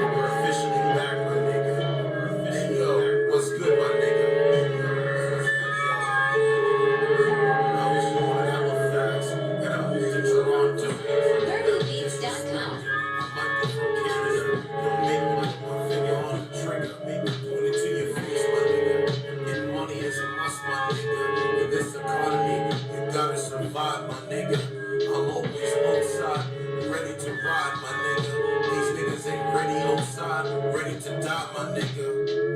We're officially back, my nigga. Hey, yo, what's good, my nigga? I was born in Halifax, and I moved to Toronto. ROMEONANCE.com. I might be from Canada. Don't make me put my finger on the trigger. Point it to your face, my nigga. Getting money is a must, my nigga. In this economy, you gotta survive, my nigga. I'm always outside, ready to ride, my nigga. These niggas ain't ready outside, ready to die, my nigga.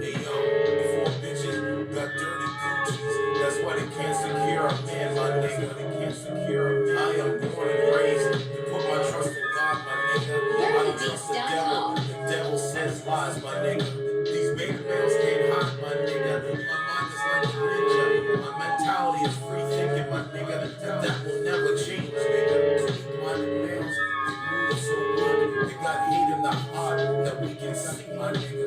Hey yo, before bitches got dirty coochies. That's why they can't secure a man, my nigga. They can't secure a man. I am born and raised to put my trust in God, my nigga. I don't trust the devil. The devil sends lies, my nigga. These beta males can't hide, my nigga. My mind is like a ninja. My mentality is free thinking, my nigga. And that will never change, nigga. Minded males, they move so weak. They got hate in the heart that we can see, my nigga.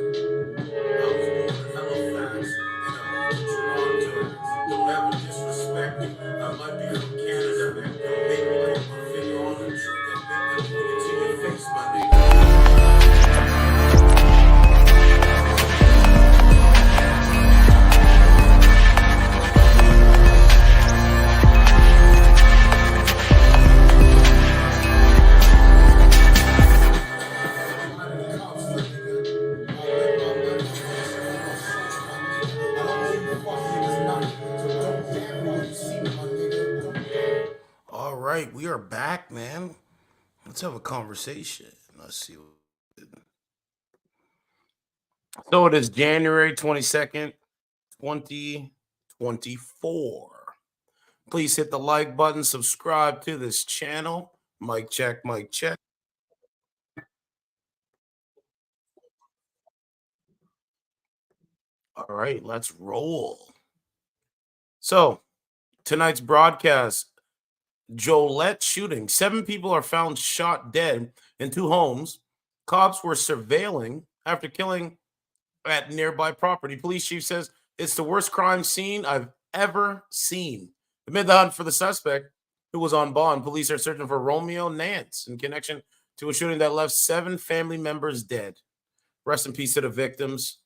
I was born in Halifax, and I moved to Toronto. Don't ever disrespect me. I might be from Canada. Don't make me put my finger on the trigger. And put it to your face, my nigga. All right, we are back, man. Let's have a conversation. Let's see. So it is January 22nd, 2024. Please hit the like button, subscribe to this channel. Mic check, mic check. All right, let's roll. So, tonight's broadcast, Joliet shooting. 7 people are found shot dead in 2 homes. Cops were surveilling after killing at nearby property. Police chief says it's the worst crime scene I've ever seen. Amid the hunt for the suspect who was on bond, police are searching for Romeo Nance in connection to a shooting that left 7 family members dead. Rest in peace to the victims.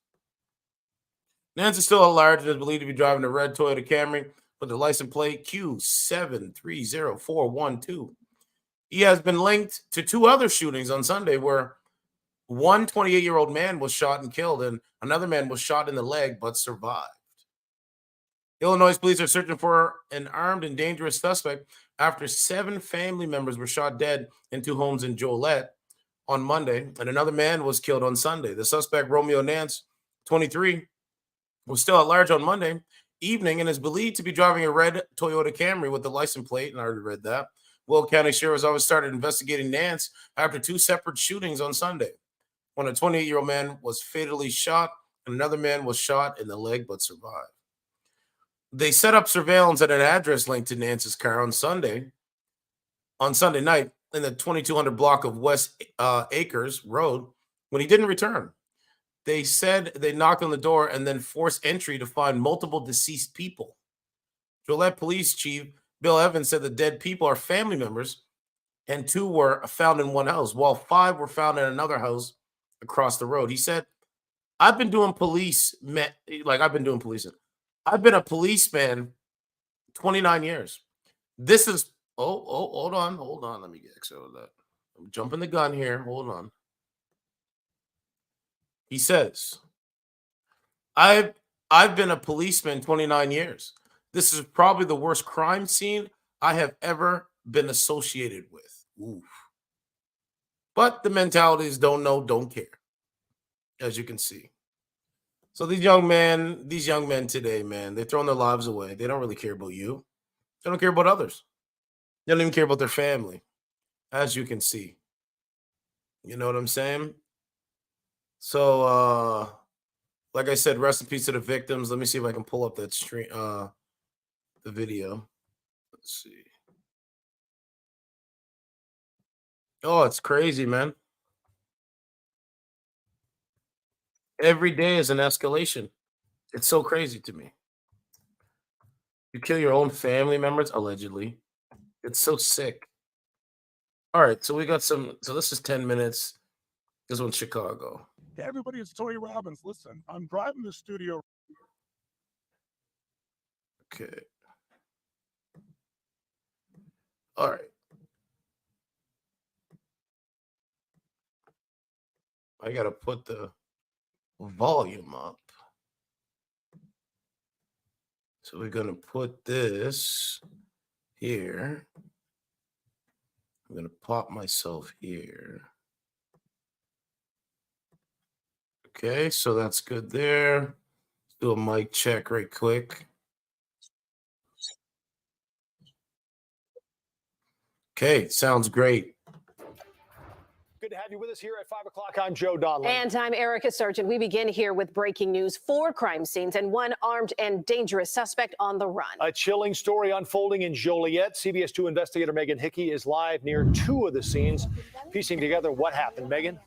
Nance is still at large and is believed to be driving a red Toyota Camry with the license plate Q730412. He has been linked to 2 other shootings on Sunday where one 28-year-old man was shot and killed, and another man was shot in the leg but survived. Illinois police are searching for an armed and dangerous suspect after 7 family members were shot dead in 2 homes in Joliet on Monday, and another man was killed on Sunday. The suspect, Romeo Nance, 23, was still at large on Monday evening and is believed to be driving a red Toyota Camry with the license plate, and I already read that. Will County Sheriff's Office started investigating Nance after 2 separate shootings on Sunday, when a 28-year-old man was fatally shot and another man was shot in the leg but survived. They set up surveillance at an address linked to Nance's car on Sunday night in the 2200 block of West Acres Road when he didn't return. They said they knocked on the door and then forced entry to find multiple deceased people. Joliet Police Chief Bill Evans said the dead people are family members, and 2 were found in one house, while 5 were found in another house across the road. He said, I've been doing policing. I've been a policeman 29 years. This is hold on. Let me get extra of that. I'm jumping the gun here. Hold on. He says, I've been a policeman 29 years. This is probably the worst crime scene I have ever been associated with. Oof. But the mentality is don't know, don't care, as you can see. So these young men today, man, they're throwing their lives away. They don't really care about you. They don't care about others. They don't even care about their family, as you can see. You know what I'm saying? So, like I said, rest in peace to the victims. Let me see if I can pull up that stream, the video. Let's see. Oh, it's crazy, man. Every day is an escalation. It's so crazy to me. You kill your own family members, allegedly. It's so sick. All right, so we got some. So this is 10 minutes. This one's Chicago. Hey, everybody, it's Tony Robbins. Listen, I'm driving the studio. Okay. All right. I got to put the volume up. So we're going to put this here. I'm going to pop myself here. Okay, so that's good there. Do a mic check right quick. Okay, sounds great. Good to have you with us here at 5 o'clock. I'm Joe Donlin. And I'm Erica Surgeon. We begin here with breaking news. 4 crime scenes and 1 armed and dangerous suspect on the run. A chilling story unfolding in Joliet. CBS 2 investigator Megan Hickey is live near 2 of the scenes, piecing together what happened. Megan?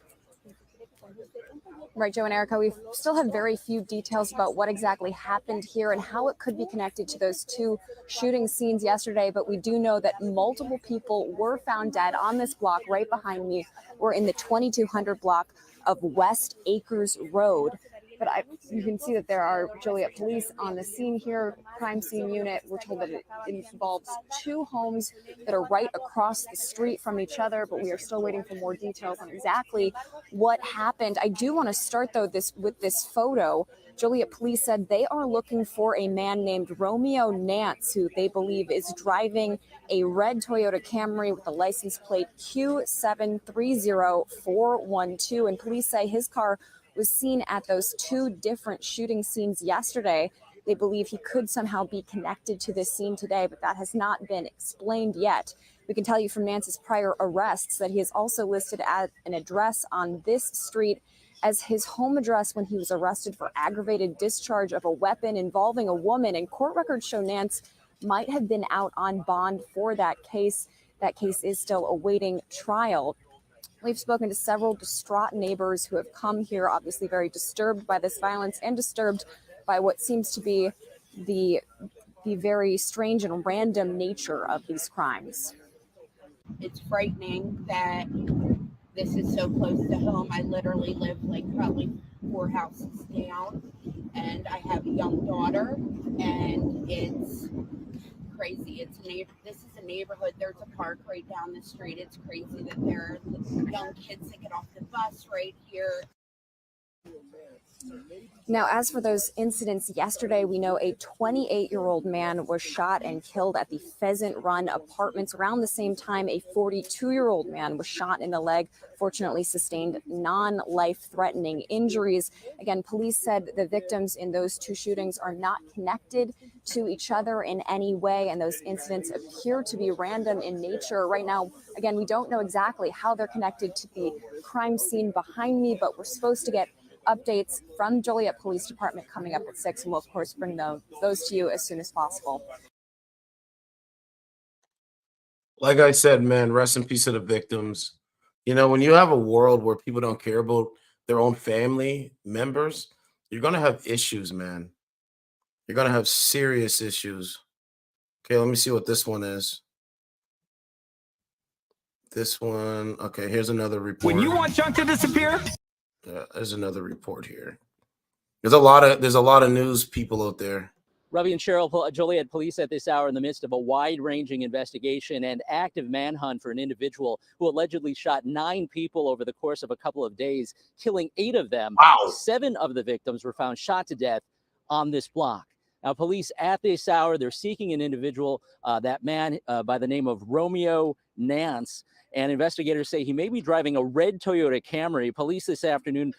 Right, Joe and Erica, we still have very few details about what exactly happened here and how it could be connected to those 2 shooting scenes yesterday, but we do know that multiple people were found dead on this block right behind me. We're in the 2200 block of West Acres Road. But you can see that there are Joliet police on the scene here, crime scene unit. We're told that it involves 2 homes that are right across the street from each other, but we are still waiting for more details on exactly what happened. I do want to start, though, with this photo. Joliet police said they are looking for a man named Romeo Nance, who they believe is driving a red Toyota Camry with a license plate Q730412. And police say his car was seen at those 2 different shooting scenes yesterday. They believe he could somehow be connected to this scene today, but that has not been explained yet. We can tell you from Nance's prior arrests that he is also listed at an address on this street as his home address when he was arrested for aggravated discharge of a weapon involving a woman. And court records show Nance might have been out on bond for that case. That case is still awaiting trial. We've spoken to several distraught neighbors who have come here, obviously very disturbed by this violence and disturbed by what seems to be the very strange and random nature of these crimes. It's frightening that this is so close to home. I literally live like probably 4 houses down, and I have a young daughter, and it's crazy. This is a neighborhood. There's a park right down the street. It's crazy that there are young kids that get off the bus right here. Now, as for those incidents yesterday, we know a 28-year-old man was shot and killed at the Pheasant Run Apartments. Around the same time, a 42-year-old man was shot in the leg, fortunately sustained non-life-threatening injuries. Again, police said the victims in those 2 shootings are not connected to each other in any way, and those incidents appear to be random in nature. Right now, again, we don't know exactly how they're connected to the crime scene behind me, but we're supposed to get updates from Joliet Police Department coming up at 6, and we'll of course bring those to you as soon as possible. Like I said, man, rest in peace to the victims. You know, when you have a world where people don't care about their own family members, you're going to have issues, man. You're going to have serious issues. Okay, let me see what this one is. This one, okay, here's another report. When you want junk to disappear? There's another report here. There's a lot of news people out there. Robbie and Cheryl, Joliet police at this hour in the midst of a wide-ranging investigation and active manhunt for an individual who allegedly shot 9 people over the course of a couple of days, killing 8 of them. Wow. 7 of the victims were found shot to death on this block. Now, police at this hour, they're seeking an individual, that man by the name of Romeo Nance. And investigators say he may be driving a red Toyota Camry. Police this afternoon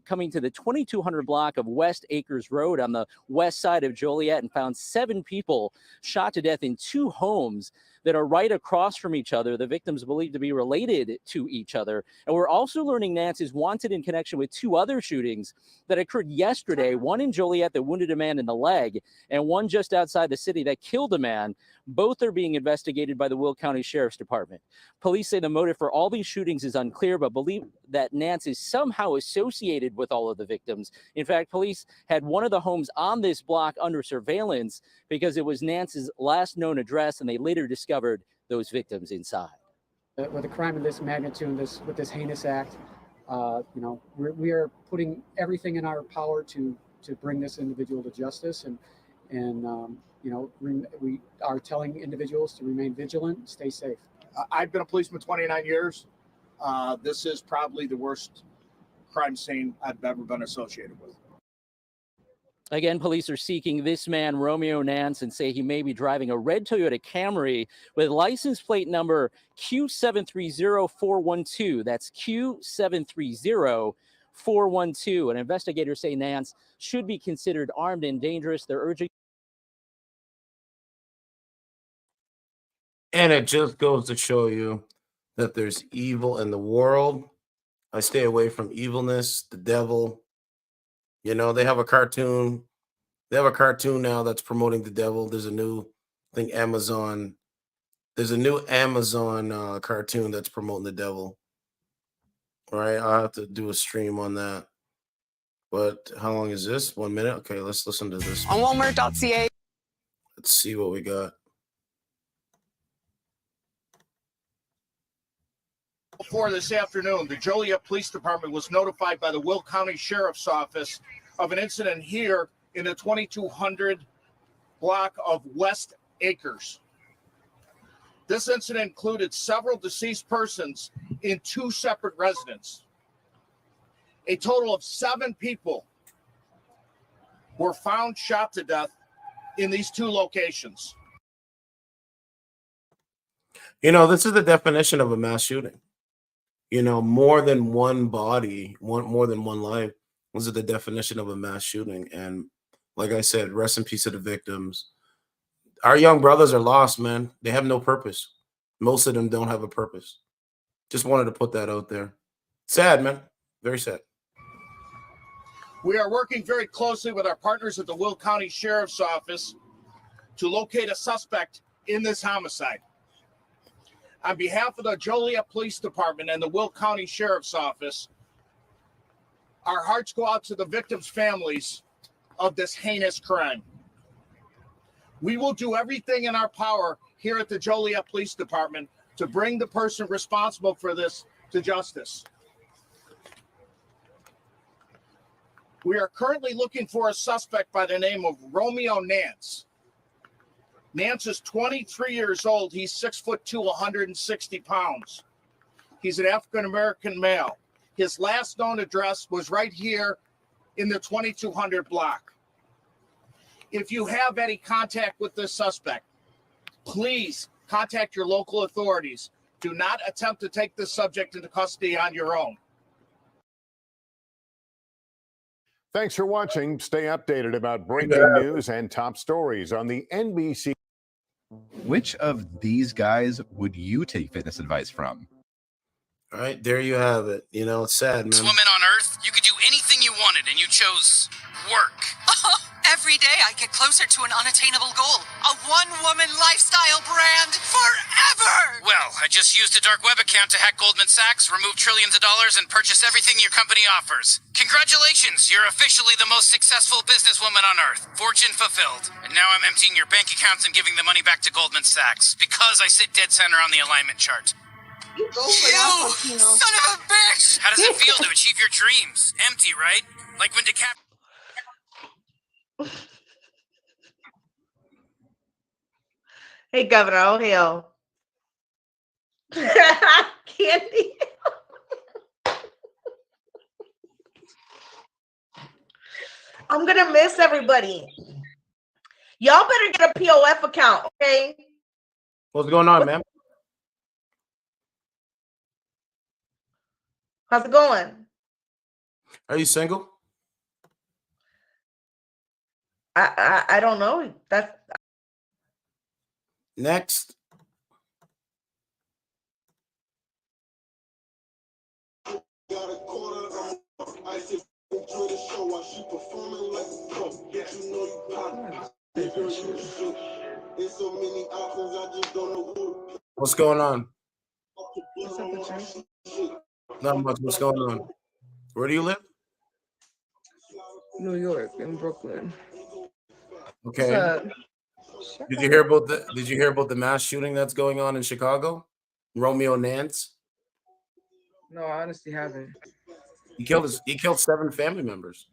coming to the 2200 block of West Acres Road on the west side of Joliet and found 7 people shot to death in 2 homes that are right across from each other. The victims believed to be related to each other. And we're also learning Nance is wanted in connection with 2 other shootings that occurred yesterday, one in Joliet that wounded a man in the leg and one just outside the city that killed a man. Both are being investigated by the Will County Sheriff's Department. Police say the motive for all these shootings is unclear, but believe that Nance is somehow associated with all of the victims. In fact, police had one of the homes on this block under surveillance because it was Nance's last known address, and they later discovered those victims inside. with a crime of this magnitude, with this heinous act, we are putting everything in our power to bring this individual to justice, and we are telling individuals to remain vigilant, stay safe. I've been a policeman 29 years. This is probably the worst crime scene I've ever been associated with. Again, police are seeking this man, Romeo Nance, and say he may be driving a red Toyota Camry with license plate number Q730412. That's Q730412. And investigators say Nance should be considered armed and dangerous. They're urging. And it just goes to show you that there's evil in the world. I stay away from evilness, the devil. You know, they have a cartoon. They have a cartoon now that's promoting the devil. There's a new thing, Amazon. There's a new Amazon cartoon that's promoting the devil. All right, I'll have to do a stream on that. But how long is this? 1 minute? Okay, let's listen to this. On Walmart.ca. Let's see what we got. Before this afternoon, the Joliet Police Department was notified by the Will County Sheriff's Office of an incident here in the 2200 block of West Acres. This incident included several deceased persons in 2 separate residences. A total of 7 people were found shot to death in these 2 locations. You know, this is the definition of a mass shooting. You know, more than one body, more than one life. This is the definition of a mass shooting. And like I said, rest in peace to the victims. Our young brothers are lost, man. They have no purpose. Most of them don't have a purpose. Just wanted to put that out there. Sad, man. Very sad. We are working very closely with our partners at the Will County Sheriff's Office to locate a suspect in this homicide. On behalf of the Joliet Police Department and the Will County Sheriff's Office, our hearts go out to the victims' families of this heinous crime. We will do everything in our power here at the Joliet Police Department to bring the person responsible for this to justice. We are currently looking for a suspect by the name of Romeo Nance. Nance is 23 years old. He's 6'2", 160 pounds. He's an African-American male. His last known address was right here in the 2200 block. If you have any contact with this suspect, please contact your local authorities. Do not attempt to take this subject into custody on your own. Thanks for watching. Stay updated about breaking news and top stories on the NBC. Which of these guys would you take fitness advice from? All right, there you have it. You know, it's sad, man. Woman on Earth, you could do anything you wanted, and you chose work. Every day I get closer to an unattainable goal. A one-woman lifestyle brand forever! Well, I just used a dark web account to hack Goldman Sachs, remove trillions of dollars, and purchase everything your company offers. Congratulations, you're officially the most successful businesswoman on Earth. Fortune fulfilled. And now I'm emptying your bank accounts and giving the money back to Goldman Sachs, because I sit dead center on the alignment chart. You son of a bitch! How does it feel to achieve your dreams? Empty, right? Like when Hey, Governor, oh hell. Candy. I'm gonna miss everybody. Y'all better get a POF account, okay? What's going on, man? How's it going? Are you single? I don't know. That's next. What's going on? Not much. What's going on? Where do you live? New York, in Brooklyn. Okay. Did you hear about the mass shooting that's going on in Chicago? Romeo Nance. No, I honestly haven't. He killed 7 family members.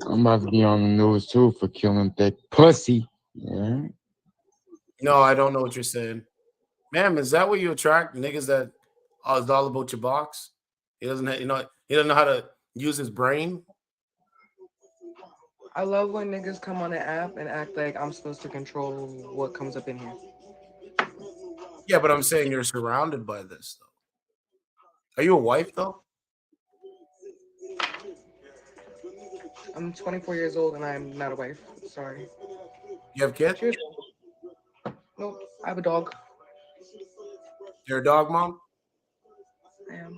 I'm about to be on the news too for killing thick pussy. Yeah. No, I don't know what you're saying. Ma'am, is that what you attract? Niggas that is all about your box? He doesn't he doesn't know how to use his brain. I love when niggas come on the app and act like I'm supposed to control what comes up in here. Yeah, but I'm saying you're surrounded by this though. Are you a wife though? I'm 24 years old and I'm not a wife. Sorry. You have kids? Nope. I have a dog. You're a dog mom? I am.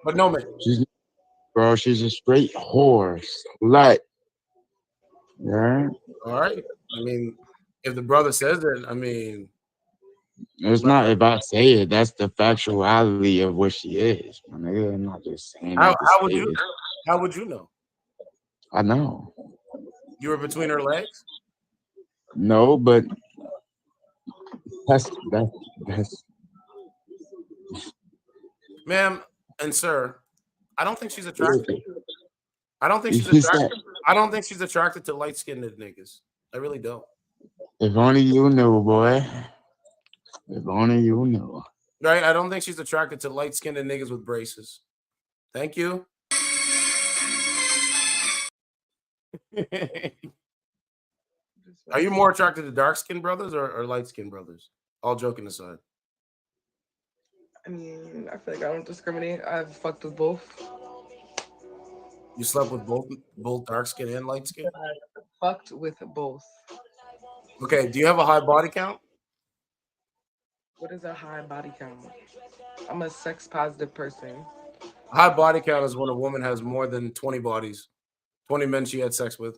But no, man. She's a straight whore, slut. Yeah. All right. I mean, if the brother says it, I mean, It's not if I say it, that's the factuality of what she is. My nigga, I'm not just saying how that to would say you it. how would you know? I know. You were between her legs? No, but that's Ma'am and sir, I don't think she's attracted. I don't think she's He said- attracted. I don't think she's attracted to light-skinned niggas. I really don't. if only you knew, boy. If only you knew. Right? I don't think she's attracted to light-skinned niggas with braces. Thank you. Are you more attracted to dark-skinned brothers or light-skinned brothers? All joking aside. I mean, I feel like I don't discriminate. I've fucked with both. You slept with both dark-skinned and light-skinned? I fucked with both. Okay, do you have a high body count? What is a high body count? I'm a sex positive person. A high body count is when a woman has more than 20 bodies, 20 men she had sex with.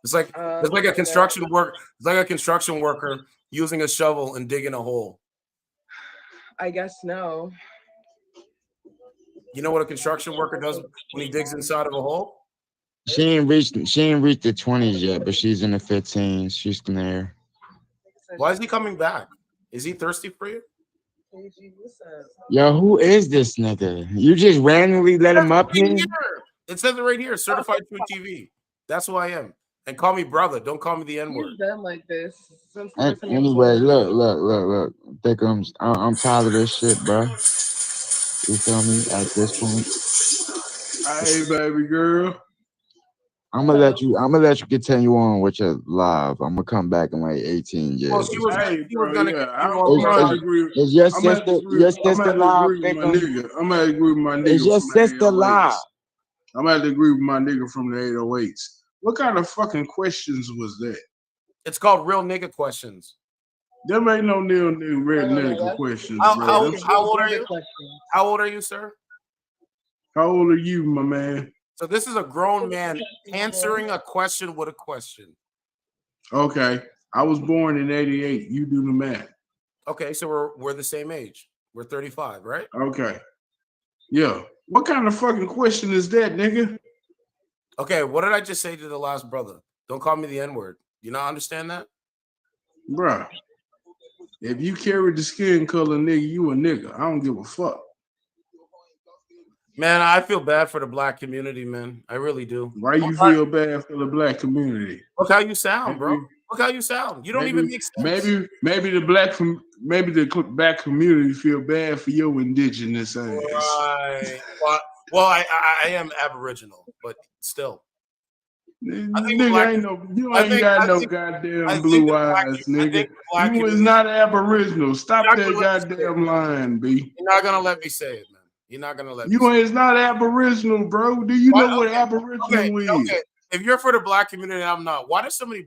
It's like a construction work. It's like a construction worker using a shovel and digging a hole. I guess no. You know what a construction worker does when he digs inside of a hole? She ain't reached the 20s yet, but she's in the 15s. She's in there. Why is he coming back? Is he thirsty for you? Yo, who is this nigga? You just randomly let him up here? It says it right here, certified true TV. That's who I am. And call me brother. Don't call me the N-word. You've been like this since. Anyway, look. I'm tired of this shit, bro. You feel me? At this point. Hey, baby girl. I'm gonna let you continue on with your live. I'm gonna come back in like 18 years. Well, she was gonna. Is your sister live? I'm gonna agree with my nigga. Is your sister live? I'm gonna agree with my nigga from the 808s. What kind of fucking questions was that? It's called real nigga questions. There ain't no real nigga questions. How old are you? How old are you, sir? How old are you, my man? So this is a grown man answering a question with a question. Okay. I was born in 88. You do the math. Okay, so we're the same age. We're 35, right? Okay. Yeah. What kind of fucking question is that, nigga? Okay, what did I just say to the last brother? Don't call me the N-word. You not understand that? Bruh. If you carry the skin color, nigga, you a nigga. I don't give a fuck. Man, I feel bad for the black community, man. I really do. Why you feel bad for the black community? Look how you sound, bro. Look how you sound. You don't even make sense. Maybe the black community feel bad for your indigenous ass. Right. Well, I am Aboriginal, but still. I think you ain't got no goddamn blue eyes, nigga. You is not Aboriginal. Stop that goddamn lying, B. You're not gonna let me say it, man. You're not gonna let me. You is not Aboriginal, bro. Do you know what Aboriginal is? Okay. If you're for the black community, and I'm not. Why do so many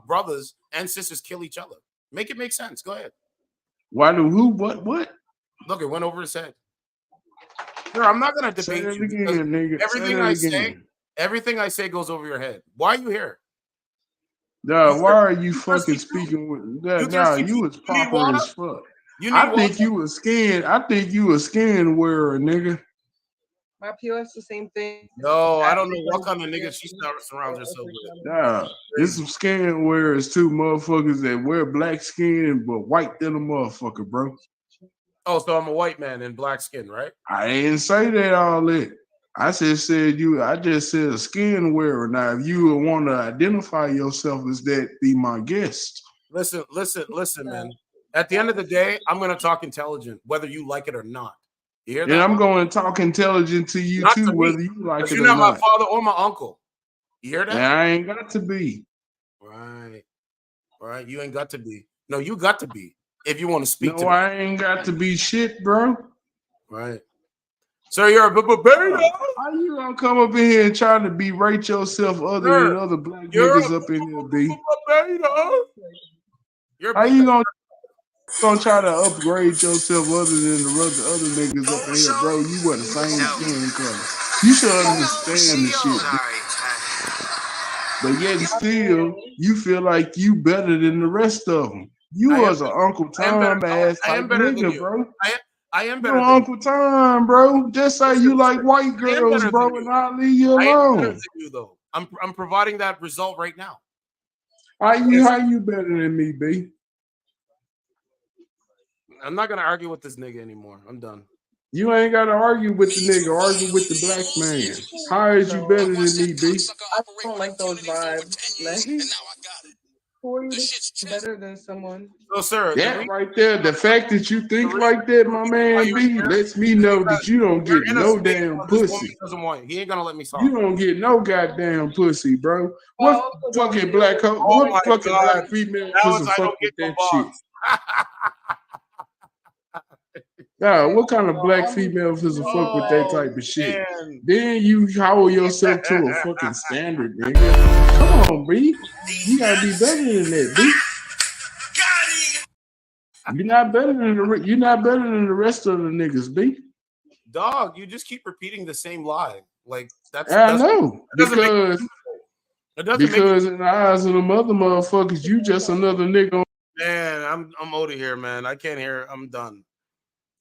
brothers and sisters kill each other? Make it make sense. Go ahead. Why do who? What? Look, it went over his head. Sir, I'm not gonna debate you. Again, Everything I say goes over your head. Why are you here? Nah, why are you fucking speaking with? Nah, you was proper as fuck. I think you a skin wearer, nigga. My POS the same thing. Yo, I don't know what kind of nigga she surrounds herself with. Nah, there's some skin wearers too, motherfuckers that wear black skin but white than a motherfucker, bro. Oh, so I'm a white man in black skin, right? I didn't say that all that. I just said a skin wearer. Now, if you want to identify yourself as that, be my guest. Listen, man. At the end of the day, I'm gonna talk intelligent, whether you like it or not. You hear that? And I'm going to talk intelligent to you Not too, to me, whether you like 'cause it you're or not my not. father or my uncle. You hear that? And I ain't got to be. Right. You ain't got to be. No, you got to be. If you want to speak to No, me. I ain't got to be shit, bro. Right. So you're a beta. How you gonna come up in here and try to berate yourself other than other black niggas up in here, B? How you gonna try to upgrade yourself other than the other niggas up in here, bro? You wear the same skin color. You should understand the shit, B. But yet still, you feel like you better than the rest of them. You was an Uncle Tom ass type nigga, bro. I am You better than Uncle Tom, bro. Just say you like white girls, bro, and I'll leave you I am better alone. than you, though. I'm providing that result right now. How you better than me, B? I'm not gonna argue with this nigga anymore. I'm done. You ain't gotta argue with the nigga, argue with the black man. How is you better than me, B? I don't like those vibes. Like, who are you better than someone? So, sir, That right there, the fact that you think like that, my man B, lets me know that you don't get no damn pussy. He ain't gonna let me talk. You don't get no goddamn pussy, bro. What fucking black Oh my what fucking God. black female Now doesn't I fuck don't with get no that shit? Yeah, what kind of black female doesn't fuck with that type of shit? man. Then you hold yourself to a fucking standard, nigga. Come on, B. You gotta be better than that, B. You're not better than the rest of the niggas, B. Dog, you just keep repeating the same lie. Like I know because make in the eyes of the other motherfuckers, you just another nigga. Man, I'm out of here, man. I can't hear. I'm done.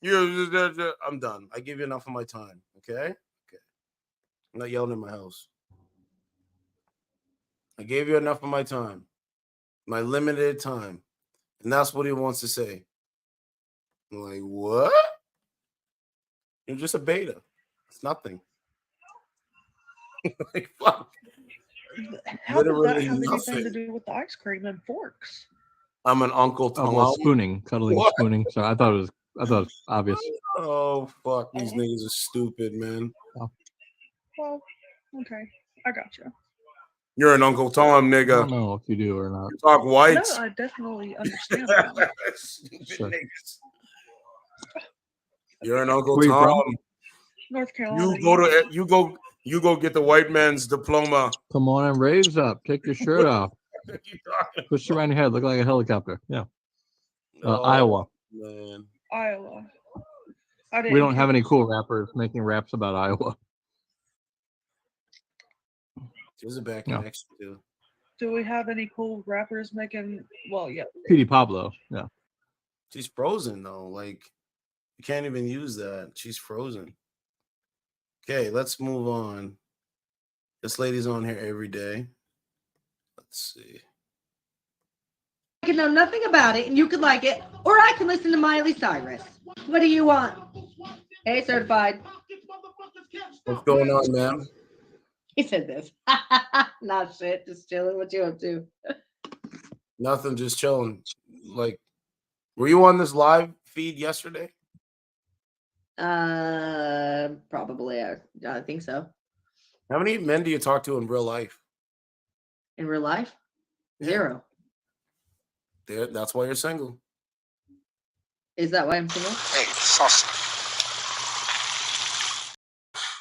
I'm done. I give you enough of my time. Okay. I'm not yelling in my house. I gave you enough of my time, my limited time, and that's what he wants to say. I'm like, what? You're just a beta. It's nothing. Like, fuck. How does that Literally have anything to nothing. do with the ice cream and forks? I'm an Uncle Tom. Oh, well, spooning, cuddling, What? spooning. So I thought it was obvious. Oh fuck, these niggas are stupid, man. Well, okay, I got you. You're an Uncle Tom, I nigga. don't know if you do or not. You talk white. No, I definitely understand that. Stupid Sure. niggas. You're an Uncle Where you Tom. from? North Carolina. You go get the white man's diploma. Come on and raise up. Take your shirt off. What you talking Push you around your head. Look like a helicopter. Yeah. Oh, Iowa. man. Iowa. We don't have any cool rappers making raps about Iowa. There's a bad No. connection too. Do we have any cool rappers making? Well, yeah. Petey Pablo. Yeah. She's frozen though. Like you can't even use that. She's frozen. Okay, let's move on. This lady's on here every day. Let's see. I can know nothing about it and you could like it, or I can listen to Miley Cyrus. What do you want? Hey, certified. What's going on, ma'am? He said this. Not shit, just chilling. What you up to? Nothing, just chilling. Like, were you on this live feed yesterday? Probably. I think so. How many men do you talk to in real life? In real life? Zero. That's why you're single. Is that why I'm single? Hey, sauce.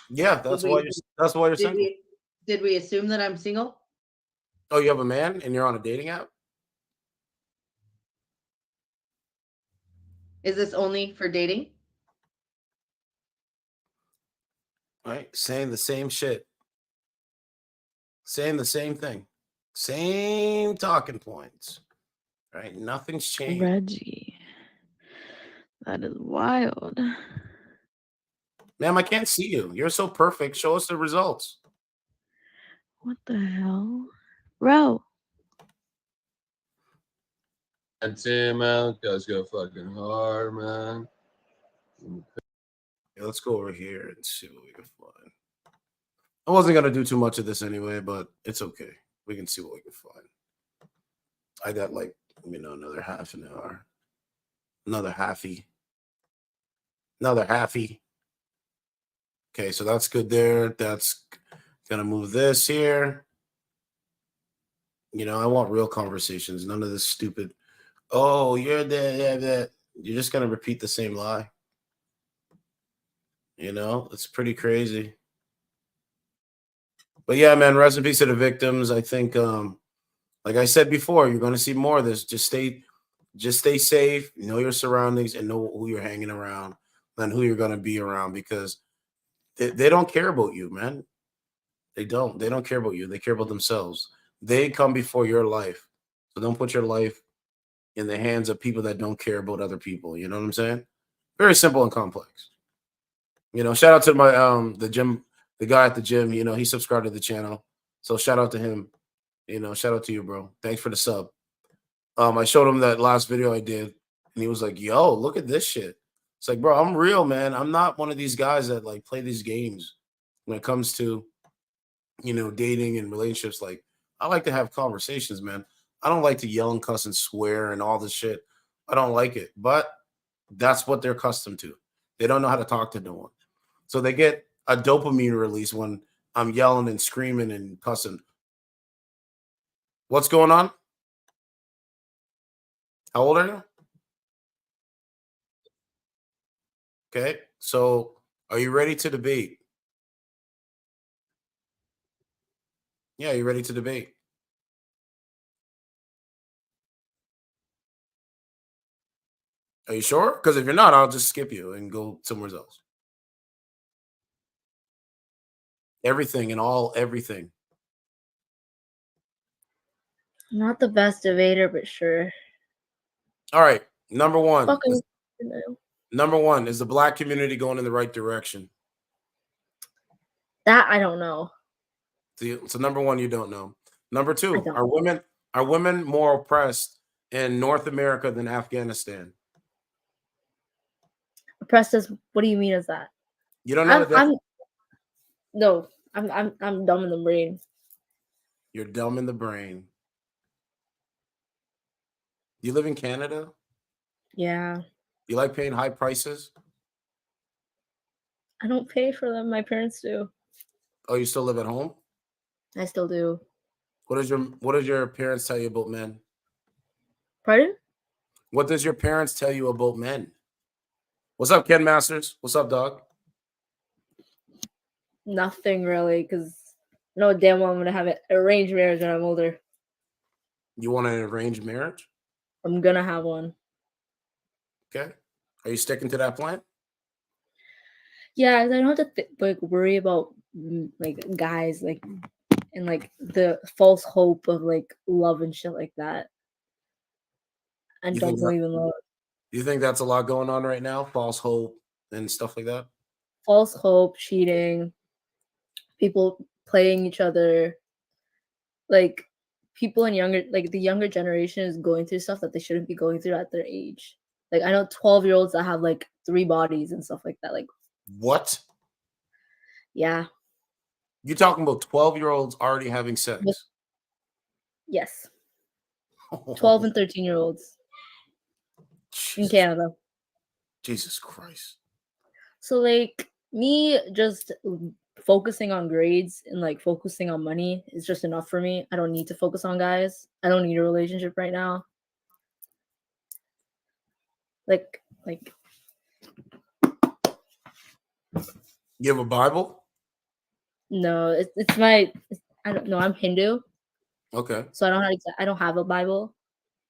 Yeah, that's why you're single. Did we assume that I'm single? Oh, you have a man and you're on a dating app? Is this only for dating? Right? Saying the same shit. Saying the same thing. Same talking points. Right? Nothing's changed. Reggie. That is wild. Ma'am, I can't see you. You're so perfect. Show us the results. What the hell? Bro. And Tim, man, guys go fucking hard, man. Yeah, let's go over here and see what we can find. I wasn't gonna do too much of this anyway, but it's okay. We can see what we can find. I got like, another half an hour. Another halfie. Another halfie. Okay, so that's good there. That's gonna move this here. I want real conversations. None of this stupid. Oh, you're that. You're just gonna repeat the same lie. It's pretty crazy. But yeah, man, rest in peace to the victims. I think, like I said before, you're gonna see more of this. Just stay safe. Know your surroundings and know who you're hanging around and who you're gonna be around, because they don't care about you, man. They don't. They don't care about you. They care about themselves. They come before your life. So don't put your life in the hands of people that don't care about other people. You know what I'm saying? Very simple and complex. Shout out to my the guy at the gym. He subscribed to the channel. So shout out to him. Shout out to you, bro. Thanks for the sub. I showed him that last video I did, and he was like, yo, look at this shit. It's like, bro, I'm real, man. I'm not one of these guys that like play these games when it comes to dating and relationships. Like, I like to have conversations, man. I don't like to yell and cuss and swear and all this shit. I don't like it, but that's what they're accustomed to. They don't know how to talk to no one. So they get a dopamine release when I'm yelling and screaming and cussing. What's going on? How old are you? Okay. So are you ready to debate? Yeah, you ready to debate? Are you sure? Because if you're not, I'll just skip you and go somewhere else. Everything and everything. Not the best debater, but sure. All right. Number one. Fucking Number one, is the black community going in the right direction? that I don't know. So number one, you don't know. Number two, are women more oppressed in North America than Afghanistan? Oppressed as what do you mean as that? You don't know I'm dumb in the brain. You're dumb in the brain. You live in Canada? Yeah. You like paying high prices? I don't pay for them. My parents do. Oh, you still live at home? I still do. What does your parents tell you about men? Pardon? What does your parents tell you about men? What's up, Ken Masters? What's up, dog? Nothing really, because no damn well I'm gonna have an arranged marriage when I'm older. You want an arranged marriage? I'm gonna have one. Okay. Are you sticking to that plan? Yeah, I don't have to worry about like guys and like the false hope of like love and shit like that. I don't believe in love. You think that's a lot going on right now? False hope and stuff like that? False hope, cheating, people playing each other. Like people in the younger generation is going through stuff that they shouldn't be going through at their age. Like I know 12-year-olds that have like 3 bodies and stuff like that. Like what? Yeah. You're talking about 12-year-olds already having sex? Yes. 12 and 13-year-olds in Canada. Jesus Christ. So like me just focusing on grades and like focusing on money is just enough for me. I don't need to focus on guys. I don't need a relationship right now. Like you have a Bible? No, I don't know. I'm Hindu. Okay. So I don't have a Bible.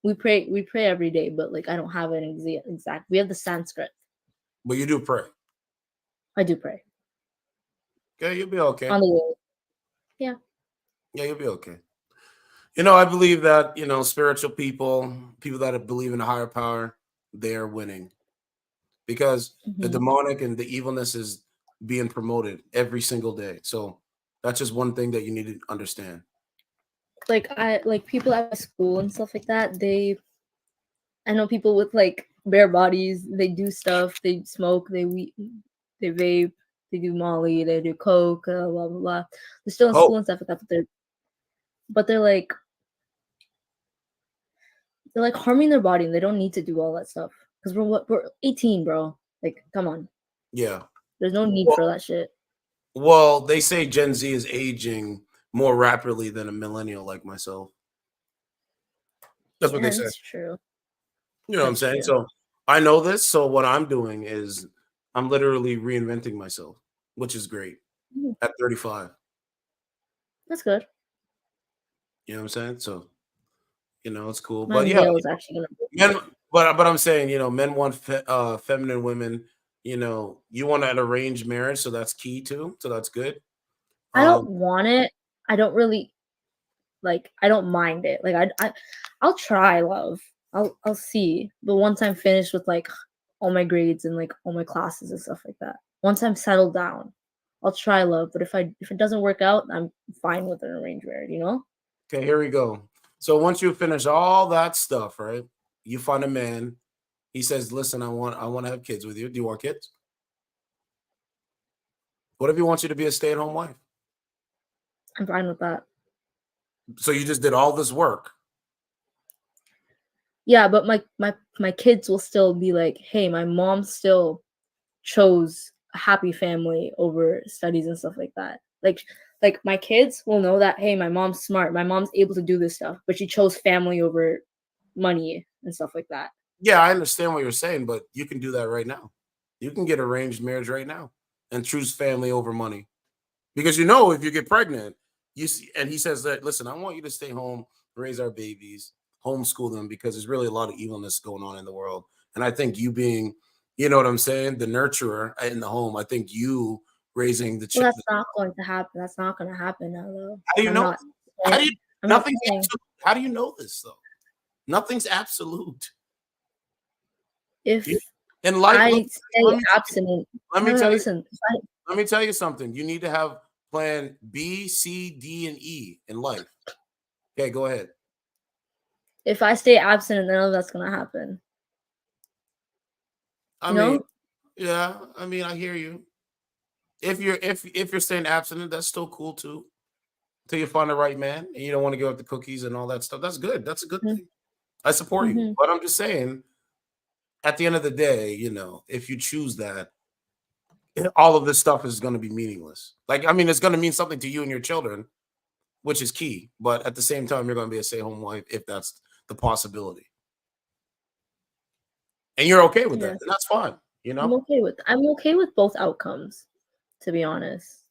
We pray every day, but like I don't have an exact. We have the Sanskrit. But you do pray. I do pray. Okay, you'll be okay. On the way. Yeah. Yeah, you'll be okay. I believe that, spiritual people that believe in a higher power, they're winning. Because the demonic and the evilness is being promoted every single day. So that's just one thing that you need to understand. Like people at my school and stuff like that, I know people with like bare bodies, they do stuff, they smoke, they vape, they do Molly, they do coke, blah blah blah. They're still in school and stuff like that, but they're like harming their body, and they don't need to do all that stuff because we're 18, bro. Like, come on. Yeah. There's no need for that shit. Well, they say Gen Z is aging more rapidly than a millennial like myself. That's what they say. That's true. You know what I'm saying? So I know this. So what I'm doing is I'm literally reinventing myself, which is great at 35. That's good. You know what I'm saying? So, it's cool. My But yeah, nail is actually gonna but I'm saying, men want feminine women. You want an arranged marriage, so that's key too. So that's good. I don't want it. I don't really I don't mind it. I'll try love. I'll see. But once I'm finished with all my grades and all my classes and stuff like that, once I'm settled down, I'll try love. But if it doesn't work out, I'm fine with an arranged marriage, Okay, here we go. So once you finish all that stuff, right? You find a man. He says, "Listen, I want to have kids with you. Do you want kids? What if he wants you to be a stay-at-home wife?" I'm fine with that. So you just did all this work. Yeah, but my kids will still be like, "Hey, my mom still chose a happy family over studies and stuff like that." Like my kids will know that, hey, my mom's smart. My mom's able to do this stuff, but she chose family over money and stuff like that. Yeah, I understand what you're saying, but you can do that right now. You can get arranged marriage right now and choose family over money. Because if you get pregnant, and he says that, "Listen, I want you to stay home, raise our babies, homeschool them, because there's really a lot of evilness going on in the world." And I think you being, you know what I'm saying, the nurturer in the home, I think you raising the Well, children. that's not going to happen. That's not going to happen now, though. How do you know? How do you? Nothing's saying. absolute. How do you know this though? Nothing's absolute. If in life, I stay abstinent, let me tell you. Listen, Let me tell you something. You need to have plan B, C, D, and E in life. Okay, go ahead. If I stay abstinent, none of that's gonna happen. I mean, yeah. I mean, I hear you. If you're staying abstinent, that's still cool too. Till you find the right man, and you don't want to give up the cookies and all that stuff. That's good. That's a good thing. I support you, but I'm just saying. At the end of the day, if you choose that, all of this stuff is going to be meaningless. It's going to mean something to you and your children, which is key. But at the same time, you're going to be a stay-at-home wife if that's the possibility. And you're okay with that. And that's fine. I'm okay with both outcomes, to be honest.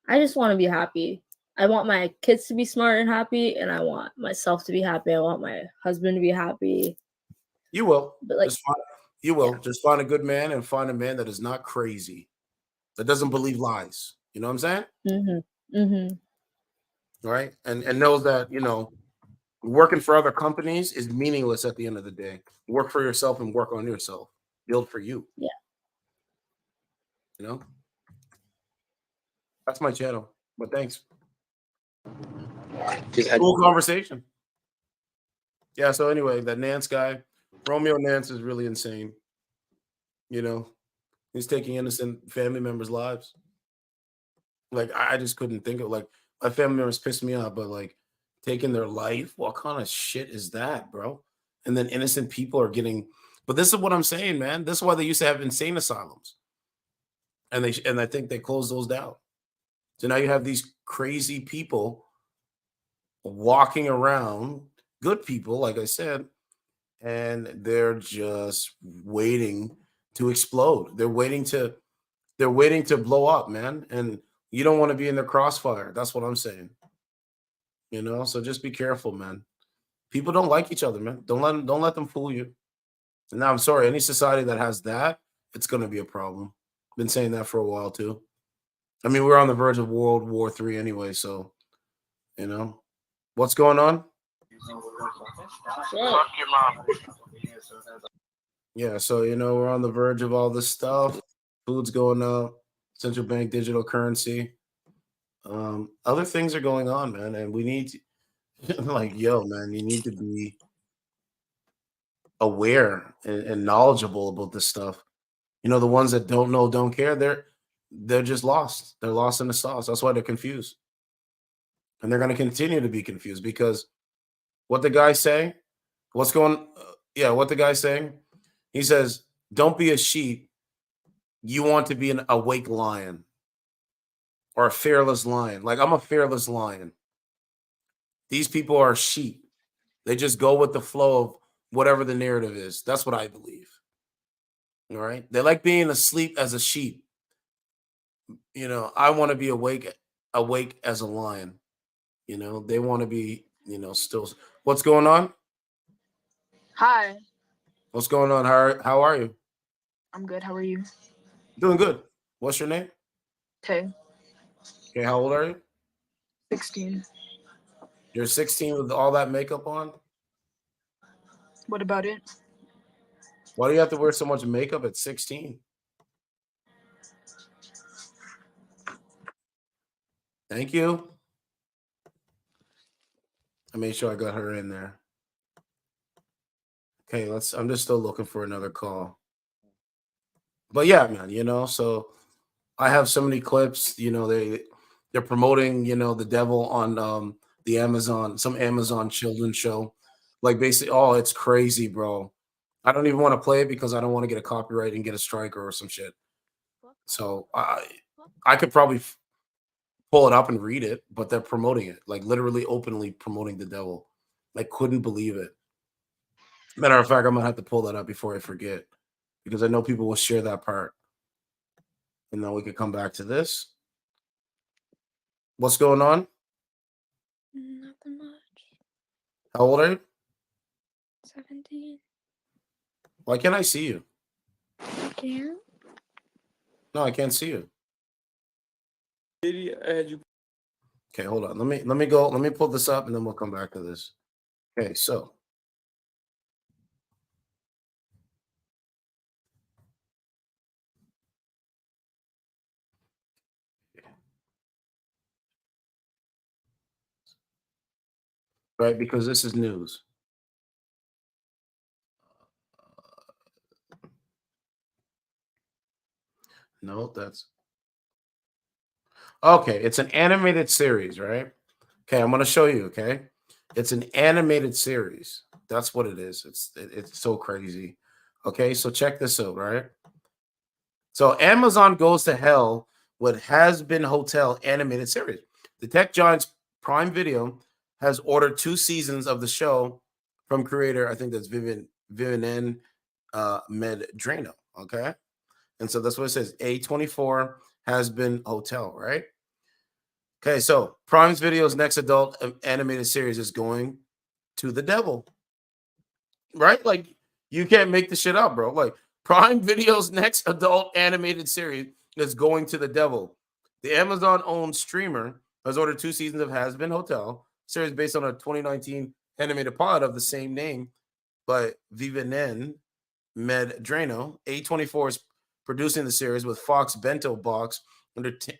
I just want to be happy. I want my kids to be smart and happy, and I want myself to be happy. I want my husband to be happy. You will. But you will. Just find a good man and find a man that is not crazy, that doesn't believe lies. You know what I'm saying? Mm-hmm. Mm-hmm. Right? And knows that, working for other companies is meaningless at the end of the day. Work for yourself and work on yourself. Build for you. Yeah. That's my channel. But thanks. Cool conversation. Yeah, so anyway, that Nance guy, Romeo Nance, is really insane. He's taking innocent family members' lives. I just couldn't think of my family members pissed me off, but taking their life, what kind of shit is that, bro? And then innocent people are getting. But this is what I'm saying, man. This is why they used to have insane asylums, and I think they closed those down. So now you have these crazy people walking around, good people, like I said, and they're just waiting to explode. They're waiting to blow up, man. And you don't want to be in their crossfire. That's what I'm saying. So just be careful, man. People don't like each other, man. Don't let them fool you. And now I'm sorry, any society that has that, it's gonna be a problem. Been saying that for a while too. I mean, we're on the verge of World War III anyway, so what's going on? Yeah, so we're on the verge of all this stuff. Food's going up. central bank digital currency. Other things are going on, man, and we need to, like, yo, man, you need to be aware and knowledgeable about this stuff. You know, the ones that don't know, don't care, they're just lost. They're lost in the sauce. That's why they're confused. And they're going to continue to be confused because what the guy say, what the guy's saying, he says, don't be a sheep. You want to be an awake lion or a fearless lion. Like, I'm a fearless lion. These people are sheep. They just go with the flow of whatever the narrative is. That's what I believe. All right. They like being asleep as a sheep. You know, I want to be awake as a lion. You know, they want to be, still. What's going on? Hi, What's going on? How are you? I'm good. How are you? Doing good. What's your name? Tay, Okay, how old are you? 16. You're 16 with all that makeup on? What about it? Why do you have to wear so much makeup at 16? Thank you. I made sure I got her in there. Okay, I'm just still looking for another call. But yeah, man, so I have so many clips, they're promoting, the devil on the some Amazon children's show. Like, basically, oh, it's crazy, bro. I don't even want to play it because I don't want to get a copyright and get a strike or some shit. So I could probably pull it up and read it, but they're promoting it, like literally openly promoting the devil. I couldn't believe it. Matter of fact, I'm gonna have to pull that up before I forget because I know people will share that part. And then we could come back to this. What's going on? Nothing much. How old are you? 17. Why can't I see you? Can't. No, I can't see you. Idiot, I had you. Okay, hold on. Let me pull this up and then we'll come back to this. Okay, so right, because this is news. No, that's okay. It's an animated series, right? Okay, I'm gonna show you. Okay, it's an animated series. That's what it is. It's so crazy. Okay, so check this out, right? So Amazon goes to hell with Has Been Hotel animated series. The tech giant's Prime Video has ordered 2 seasons of the show from creator, I think that's Vivian Medrano. Okay. And so that's what it says. A24 Has Been Hotel, right? Okay, so Prime's Video's next adult animated series is going to the devil. Right? Like, you can't make the shit up, bro. Like, Prime Video's next adult animated series is going to the devil. The Amazon-owned streamer has ordered 2 seasons of Has Been Hotel, series based on a 2019 animated pilot of the same name by Vivian Medrano. A24 is producing the series with Fox Bento Box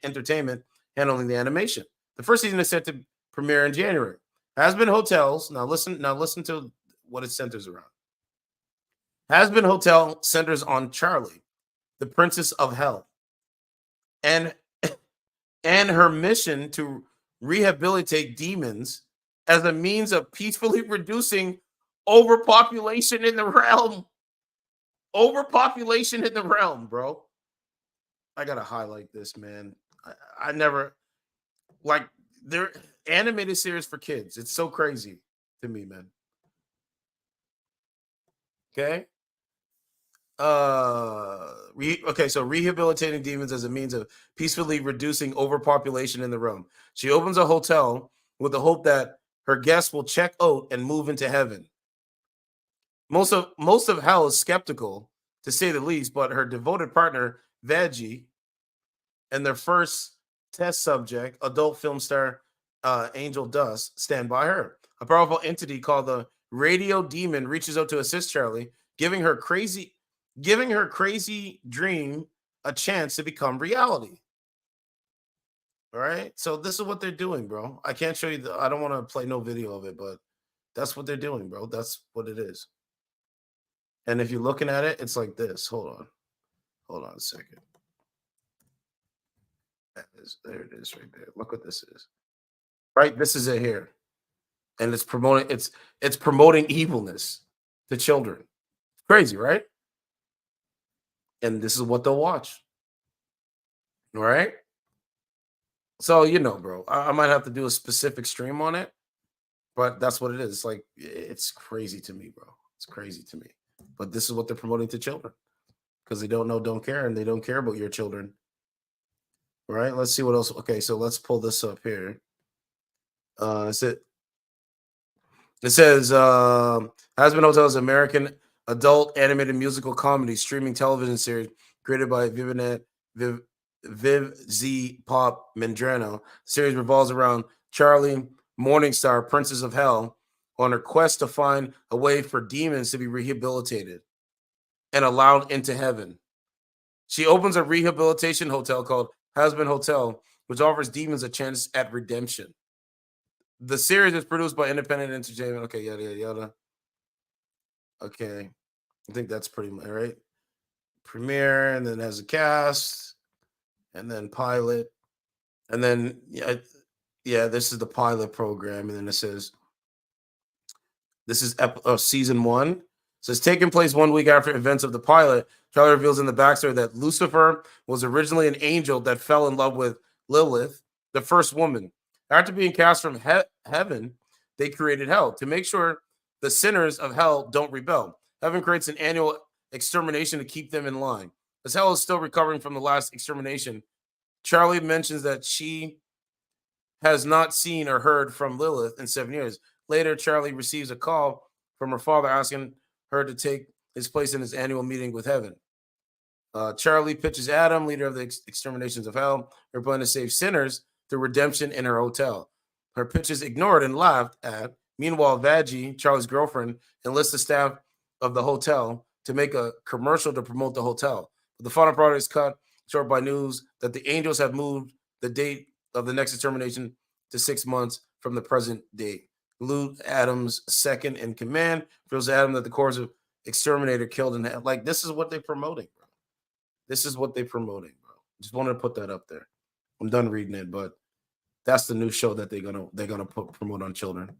Entertainment handling the animation. The first season is set to premiere in January. Has Been Hotels. Now listen to what it centers around. Has Been Hotel centers on Charlie, the princess of hell, and her mission to rehabilitate demons as a means of peacefully reducing overpopulation in the realm. Overpopulation in the realm, bro. I gotta highlight this, man. I never like they're animated series for kids. It's so crazy to me, man. Okay. So rehabilitating demons as a means of peacefully reducing overpopulation in the realm. She opens a hotel with the hope that her guests will check out and move into heaven. Most of hell is skeptical, to say the least, but her devoted partner, Veggie, and their first test subject, adult film star Angel Dust, stand by her. A powerful entity called the Radio Demon reaches out to assist Charlie, giving her crazy dream a chance to become reality. All right. So this is what they're doing, bro. I can't show you. I don't want to play no video of it, but that's what they're doing, bro. That's what it is. And if you're looking at it, it's like this. Hold on a second. There it is, right there. Look what this is. Right, this is it here, and it's promoting evilness to children. Crazy, right? And this is what they'll watch. All right. So bro, I might have to do a specific stream on it, but that's what it is. It's like it's crazy to me, bro. It's crazy to me. But this is what they're promoting to children because they don't know, don't care, and they don't care about your children. All right. Let's see what else. Okay, so let's pull this up here. It says Has-Been Hotel's American adult animated musical comedy streaming television series created by Viv Z. Pop Mandrano. The series revolves around Charlie Morningstar, Princess of Hell, on her quest to find a way for demons to be rehabilitated and allowed into heaven. She opens a rehabilitation hotel called Has-Been Hotel, which offers demons a chance at redemption. The series is produced by Independent Entertainment. Okay, yada, yada, yada. Okay. I think that's pretty much right. Premiere, and then has a cast, and then pilot. And then, this is the pilot program. And then it says, this is season 1. It says, taking place 1 week after events of the pilot, Charlie reveals in the backstory that Lucifer was originally an angel that fell in love with Lilith, the first woman. After being cast from heaven, they created hell to make sure the sinners of hell don't rebel. Heaven creates an annual extermination to keep them in line. As hell is still recovering from the last extermination, Charlie mentions that she has not seen or heard from Lilith in 7 years. Later, Charlie receives a call from her father asking her to take his place in his annual meeting with heaven. Charlie pitches Adam, leader of the exterminations of hell, her plan to save sinners through redemption in her hotel. Her pitch is ignored and laughed at. Meanwhile, Vaggie, Charlie's girlfriend, enlists the staff of the hotel to make a commercial to promote the hotel. But the final product is cut short by news that the angels have moved the date of the next extermination to 6 months from the present date. Lou Adams, second in command, feels Adam that the course of exterminator killed in hell. Like, this is what they're promoting, bro. This is what they're promoting, bro. Just wanted to put that up there. I'm done reading it, but that's the new show that they're gonna promote on children.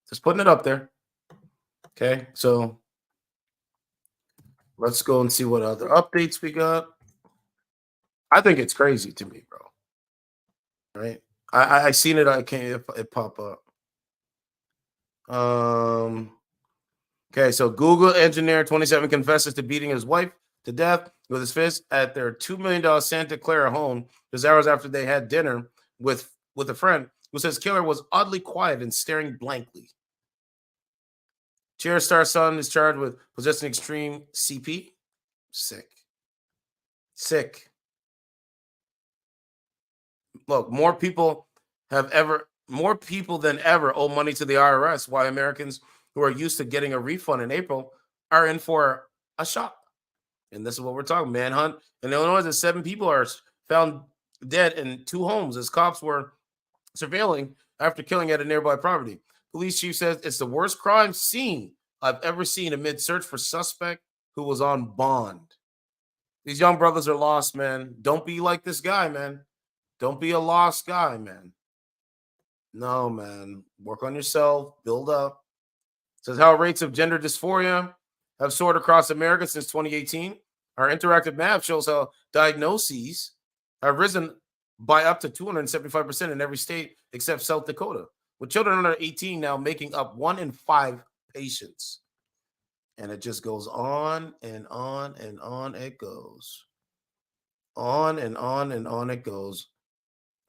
Just putting it up there. Okay, so let's go and see what other updates we got. I think it's crazy to me, bro. Right? I seen it. I can't. It pop up. Okay, so Google engineer 27 confesses to beating his wife to death with his fist at their $2 million Santa Clara home just hours after they had dinner with a friend who says killer was oddly quiet and staring blankly. Cheer star son is charged with possessing extreme CP. Sick. Look, more people than ever owe money to the IRS. Why Americans who are used to getting a refund in April are in for a shock. And this is what we're talking. Manhunt in Illinois, 7 people are found dead in 2 homes as cops were surveilling after killing at a nearby property. Police chief says it's the worst crime scene I've ever seen amid search for suspect who was on bond. These young brothers are lost, man. Don't be like this guy, man. Don't be a lost guy, man. No, man. Work on yourself. Build up. It says how rates of gender dysphoria have soared across America since 2018. Our interactive map shows how diagnoses have risen by up to 275% in every state except South Dakota, with children under 18 now making up 1 in 5 patients. And it just goes on and on and on it goes. On and on and on it goes.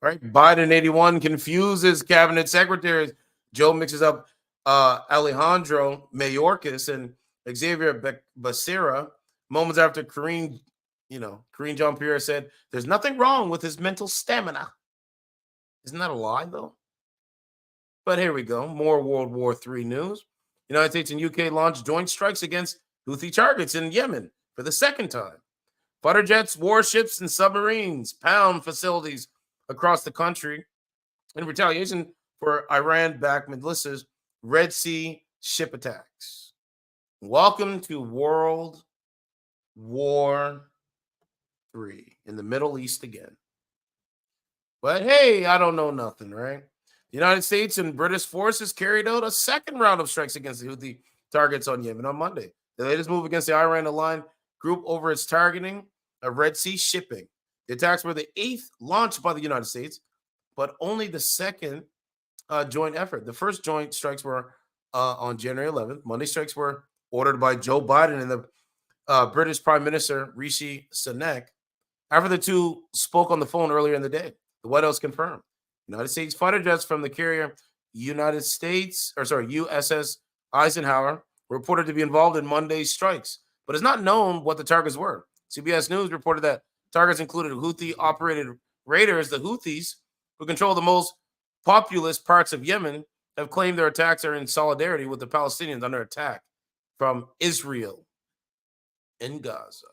All right, Biden 81 confuses cabinet secretaries. Joe mixes up Alejandro Mayorkas and Xavier Becerra moments after Karine Jean-Pierre said there's nothing wrong with his mental stamina. Isn't that a lie, though? But here we go. More World War III news. United States and UK launched joint strikes against Houthi targets in Yemen for the second time. Fighter jets, warships, and submarines pound facilities across the country in retaliation for Iran-backed militias' Red Sea ship attacks. Welcome to World War III in the Middle East again. But hey, I don't know nothing, right? The United States and British forces carried out a second round of strikes against the Houthi targets on Yemen on Monday. The latest move against the Iran-aligned group over its targeting of Red Sea shipping. The attacks were the 8th launched by the United States, but only the second joint effort. The first joint strikes were on January 11th. Monday strikes were ordered by Joe Biden and the British Prime Minister Rishi Sunak after the two spoke on the phone earlier in the day. The White House confirmed United States fighter jets from the carrier USS Eisenhower were reported to be involved in Monday's strikes, but it's not known what the targets were. CBS News reported that targets included Houthi-operated raiders. The Houthis, who control the most populous parts of Yemen, have claimed their attacks are in solidarity with the Palestinians under attack from Israel in Gaza.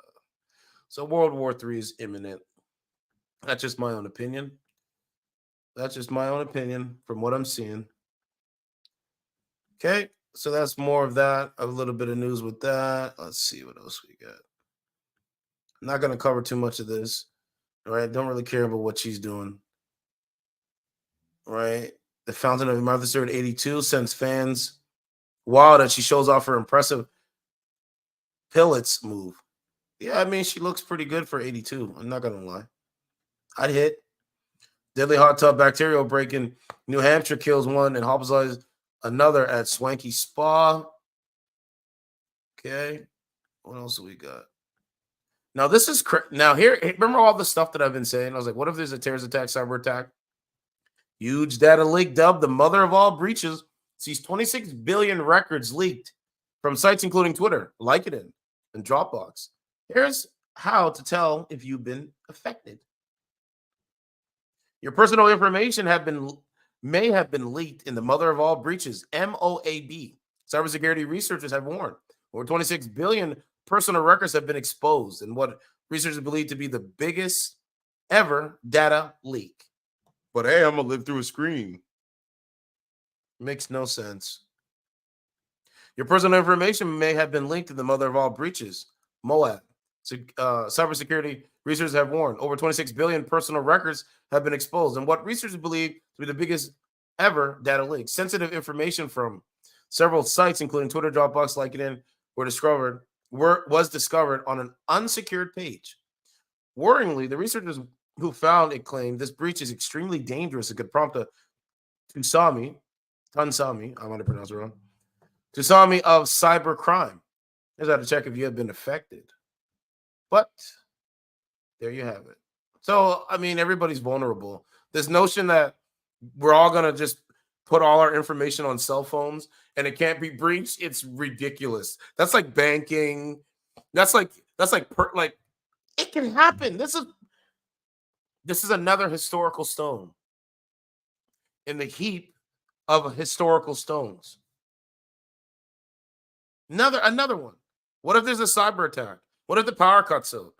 So World War III is imminent. That's just my own opinion. That's just my own opinion from what I'm seeing. Okay, so that's more of that. A little bit of news with that. Let's see what else we got. I'm not going to cover too much of this. All right, don't really care about what she's doing. All right, the Fountain of Martha Stewart 82 sends fans wild as she shows off her impressive Pilates move. Yeah, I mean, she looks pretty good for 82. I'm not going to lie. I'd hit. Deadly hot tub bacterial break in New Hampshire kills one and hospitalizes another at Swanky Spa. Okay. What else do we got? Now, this is now here. Remember all the stuff that I've been saying? I was like, what if there's a terrorist attack, cyber attack? Huge data leak dubbed the mother of all breaches sees 26 billion records leaked from sites including Twitter, LinkedIn, and Dropbox. Here's how to tell if you've been affected. Your personal information may have been leaked in the mother of all breaches, MOAB. Cybersecurity researchers have warned over 26 billion personal records have been exposed in what researchers believe to be the biggest ever data leak. But hey, I'm gonna live through a screen. Makes no sense. Your personal information may have been linked to the mother of all breaches, MOAB. Cybersecurity researchers have warned over 26 billion personal records have been exposed in what researchers believe to be the biggest ever data leak. Sensitive information from several sites, including Twitter, Dropbox, LinkedIn, was discovered on an unsecured page. Worryingly, the researchers who found it claimed this breach is extremely dangerous. It could prompt a tsunami, I might have pronounced it wrong, tsunami of cybercrime. Here's how to check if you have been affected. But there you have it. So, I mean, everybody's vulnerable. This notion that we're all going to just put all our information on cell phones and it can't be breached, it's ridiculous. That's like banking. That's like it can happen. This is another historical stone in the heap of historical stones. Another one. What if there's a cyber attack? What if the power cuts out?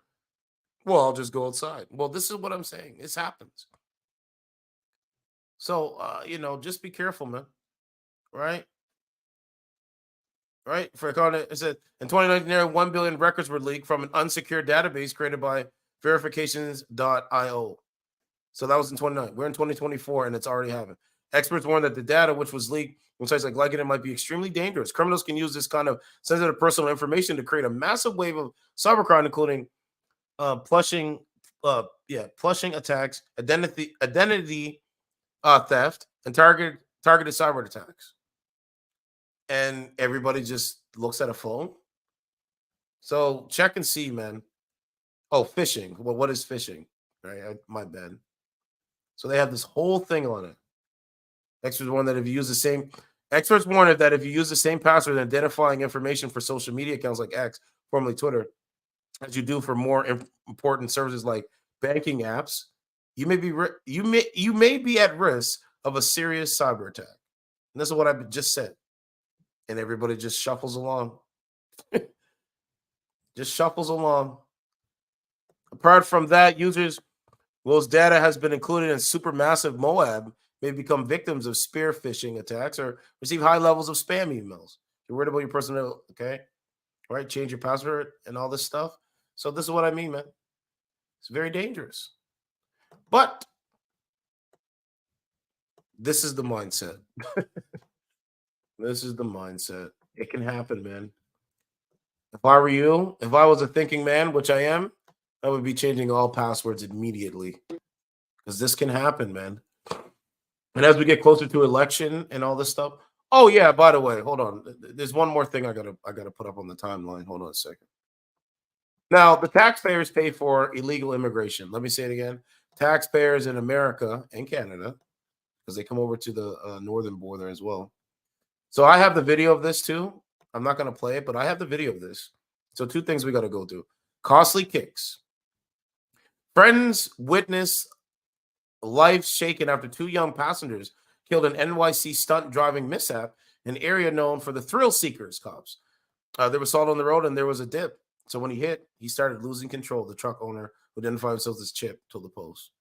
Well, I'll just go outside. Well, this is what I'm saying. This happens. So, just be careful, man. Right? Right? For it said in 2019, nearly 1 billion records were leaked from an unsecured database created by verifications.io. So that was in 2019. We're in 2024, and it's already happened. Experts warn that the data, which was leaked from sites like LinkedIn, might be extremely dangerous. Criminals can use this kind of sensitive personal information to create a massive wave of cybercrime, including plushing attacks, identity theft, and targeted cyber attacks. And everybody just looks at a phone. So check and see, man. Oh, phishing. Well, what is phishing? Right, my bad. So they have this whole thing on it. Experts warn that if you use the same password and identifying information for social media accounts like X, formerly Twitter, as you do for more important services like banking apps, you may be at risk of a serious cyber attack. And this is what I just said. And everybody just shuffles along. Apart from that, users Will's data has been included in supermassive Moab may become victims of spear phishing attacks or receive high levels of spam emails. You're worried about your personal, okay? Right? Change your password and all this stuff. So this is what I mean, man. It's very dangerous. But this is the mindset. This is the mindset. It can happen, man. If I were you, if I was a thinking man, which I am, I would be changing all passwords immediately. Because this can happen, man. And as we get closer to election and all this stuff. Oh, yeah, by the way, hold on. There's one more thing I gotta put up on the timeline. Hold on a second. Now, the taxpayers pay for illegal immigration. Let me say it again. Taxpayers in America and Canada, because they come over to the northern border as well. So I have the video of this too. I'm not going to play it, but I have the video of this. So two things we got to go through. Costly kicks. Friends witness life shaken after two young passengers killed an NYC stunt driving mishap, an area known for the thrill seekers cops. There was salt on the road and there was a dip. So when he hit, he started losing control. The truck owner, who identified himself as Chip, told the Post.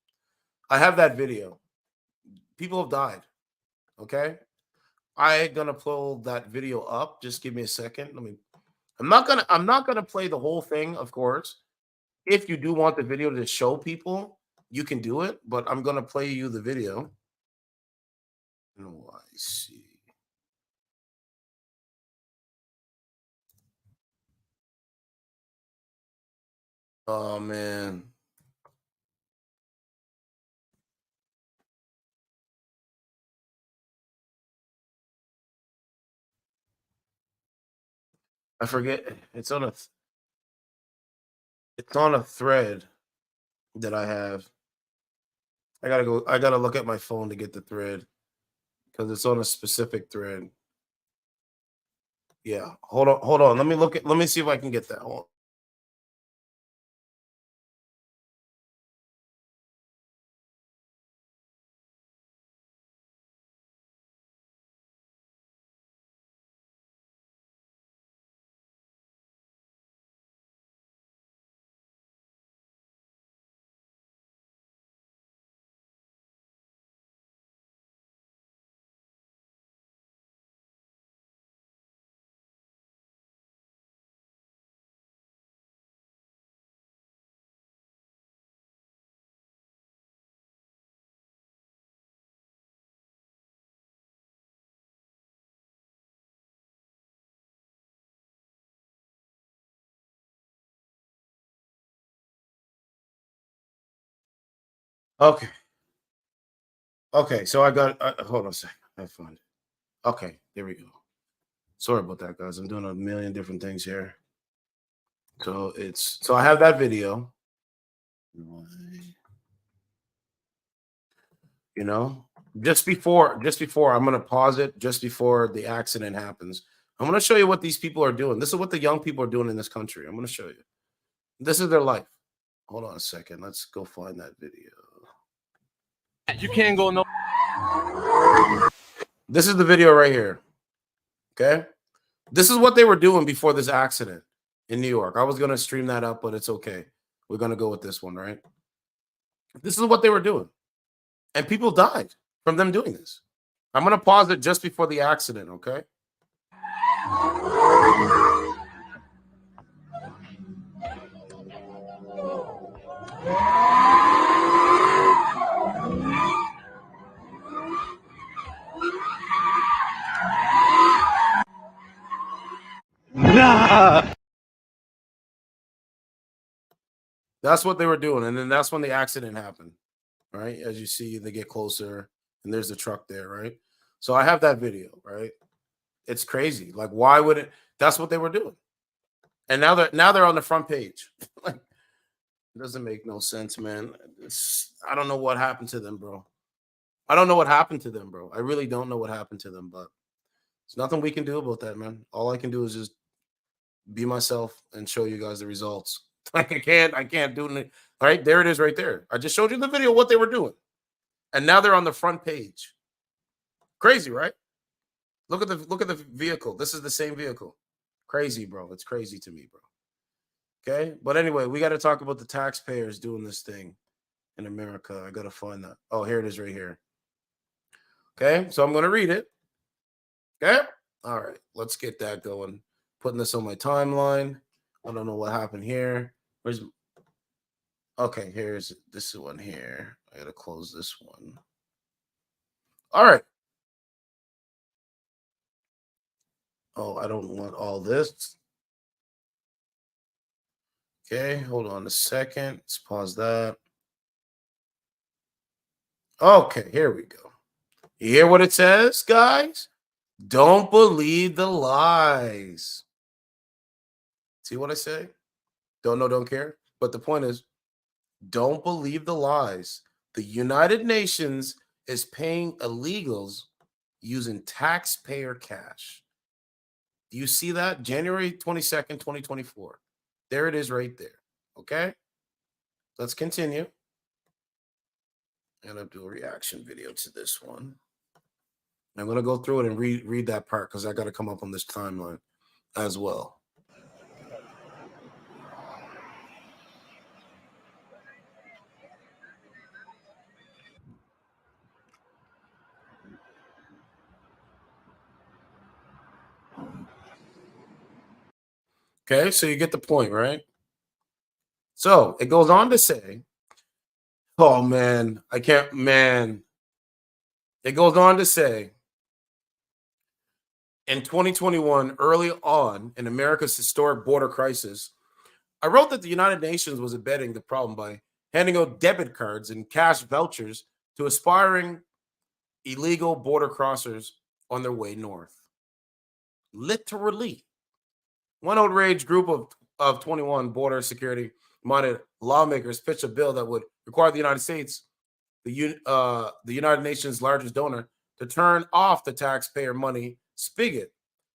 I have that video. People have died. Okay? I'm gonna pull that video up. Just give me a second. I'm not gonna play the whole thing, of course. If you do want the video to show people, you can do it, but I'm gonna play you the video. NYC. Oh man. I forget. It's on a thread that I have. I gotta look at my phone to get the thread because it's on a specific thread. Yeah. Hold on. Let me see if I can get that. Hold on. Okay. Okay, so I got hold on a second. I found it. Okay, there we go. Sorry about that, guys. I'm doing a million different things here. So I have that video. You know, just before I'm gonna pause it just before the accident happens. I'm gonna show you what these people are doing. This is what the young people are doing in this country. I'm gonna show you. This is their life. Hold on a second. Let's go find that video. You can't go no. This is the video right here. Okay. This is what they were doing before this accident in New York. I was going to stream that up, but it's okay. We're going to go with this one, right? This is what they were doing. And people died from them doing this. I'm going to pause it just before the accident, okay? That's what they were doing. And then that's when the accident happened, right? As you see, they get closer and there's the truck there, right? So I have that video, right? It's crazy. Like, why would it? That's what they were doing. And now they're on the front page. Like, it doesn't make no sense, man. I don't know what happened to them, bro. I don't know what happened to them, bro. I really don't know what happened to them, but there's nothing we can do about that, man. All I can do is just be myself and show you guys the results. Like, I can't do it. All right, there it is right there. I just showed you the video of what they were doing. And now they're on the front page. Crazy, right? Look at the vehicle. This is the same vehicle. Crazy, bro. It's crazy to me, bro. Okay? But anyway, we got to talk about the taxpayers doing this thing. in America. I gotta find that. Oh, here it is right here. Okay, so I'm gonna read it. Okay, all right, let's get that going. Putting this on my timeline. I don't know what happened here. Where's okay, here's this one here. I gotta close this one. All right. Oh, I don't want all this. Okay, hold on a second. Let's pause that. Okay, here we go. You hear what it says, guys? Don't believe the lies. See what I say? Don't know, don't care. But the point is, don't believe the lies. The United Nations is paying illegals using taxpayer cash. Do you see that? January 22nd, 2024. There it is right there. Okay? Let's continue. And I'll do a reaction video to this one. I'm going to go through it and read that part because I got to come up on this timeline as well. Okay, so you get the point, right? So it goes on to say, oh man, I can't, man. It goes on to say, in 2021, early on in America's historic border crisis, I wrote that the United Nations was abetting the problem by handing out debit cards and cash vouchers to aspiring illegal border crossers on their way north. Literally. One outraged group of 21 border security minded lawmakers pitched a bill that would require the United States, the United Nations' largest donor, to turn off the taxpayer money spigot.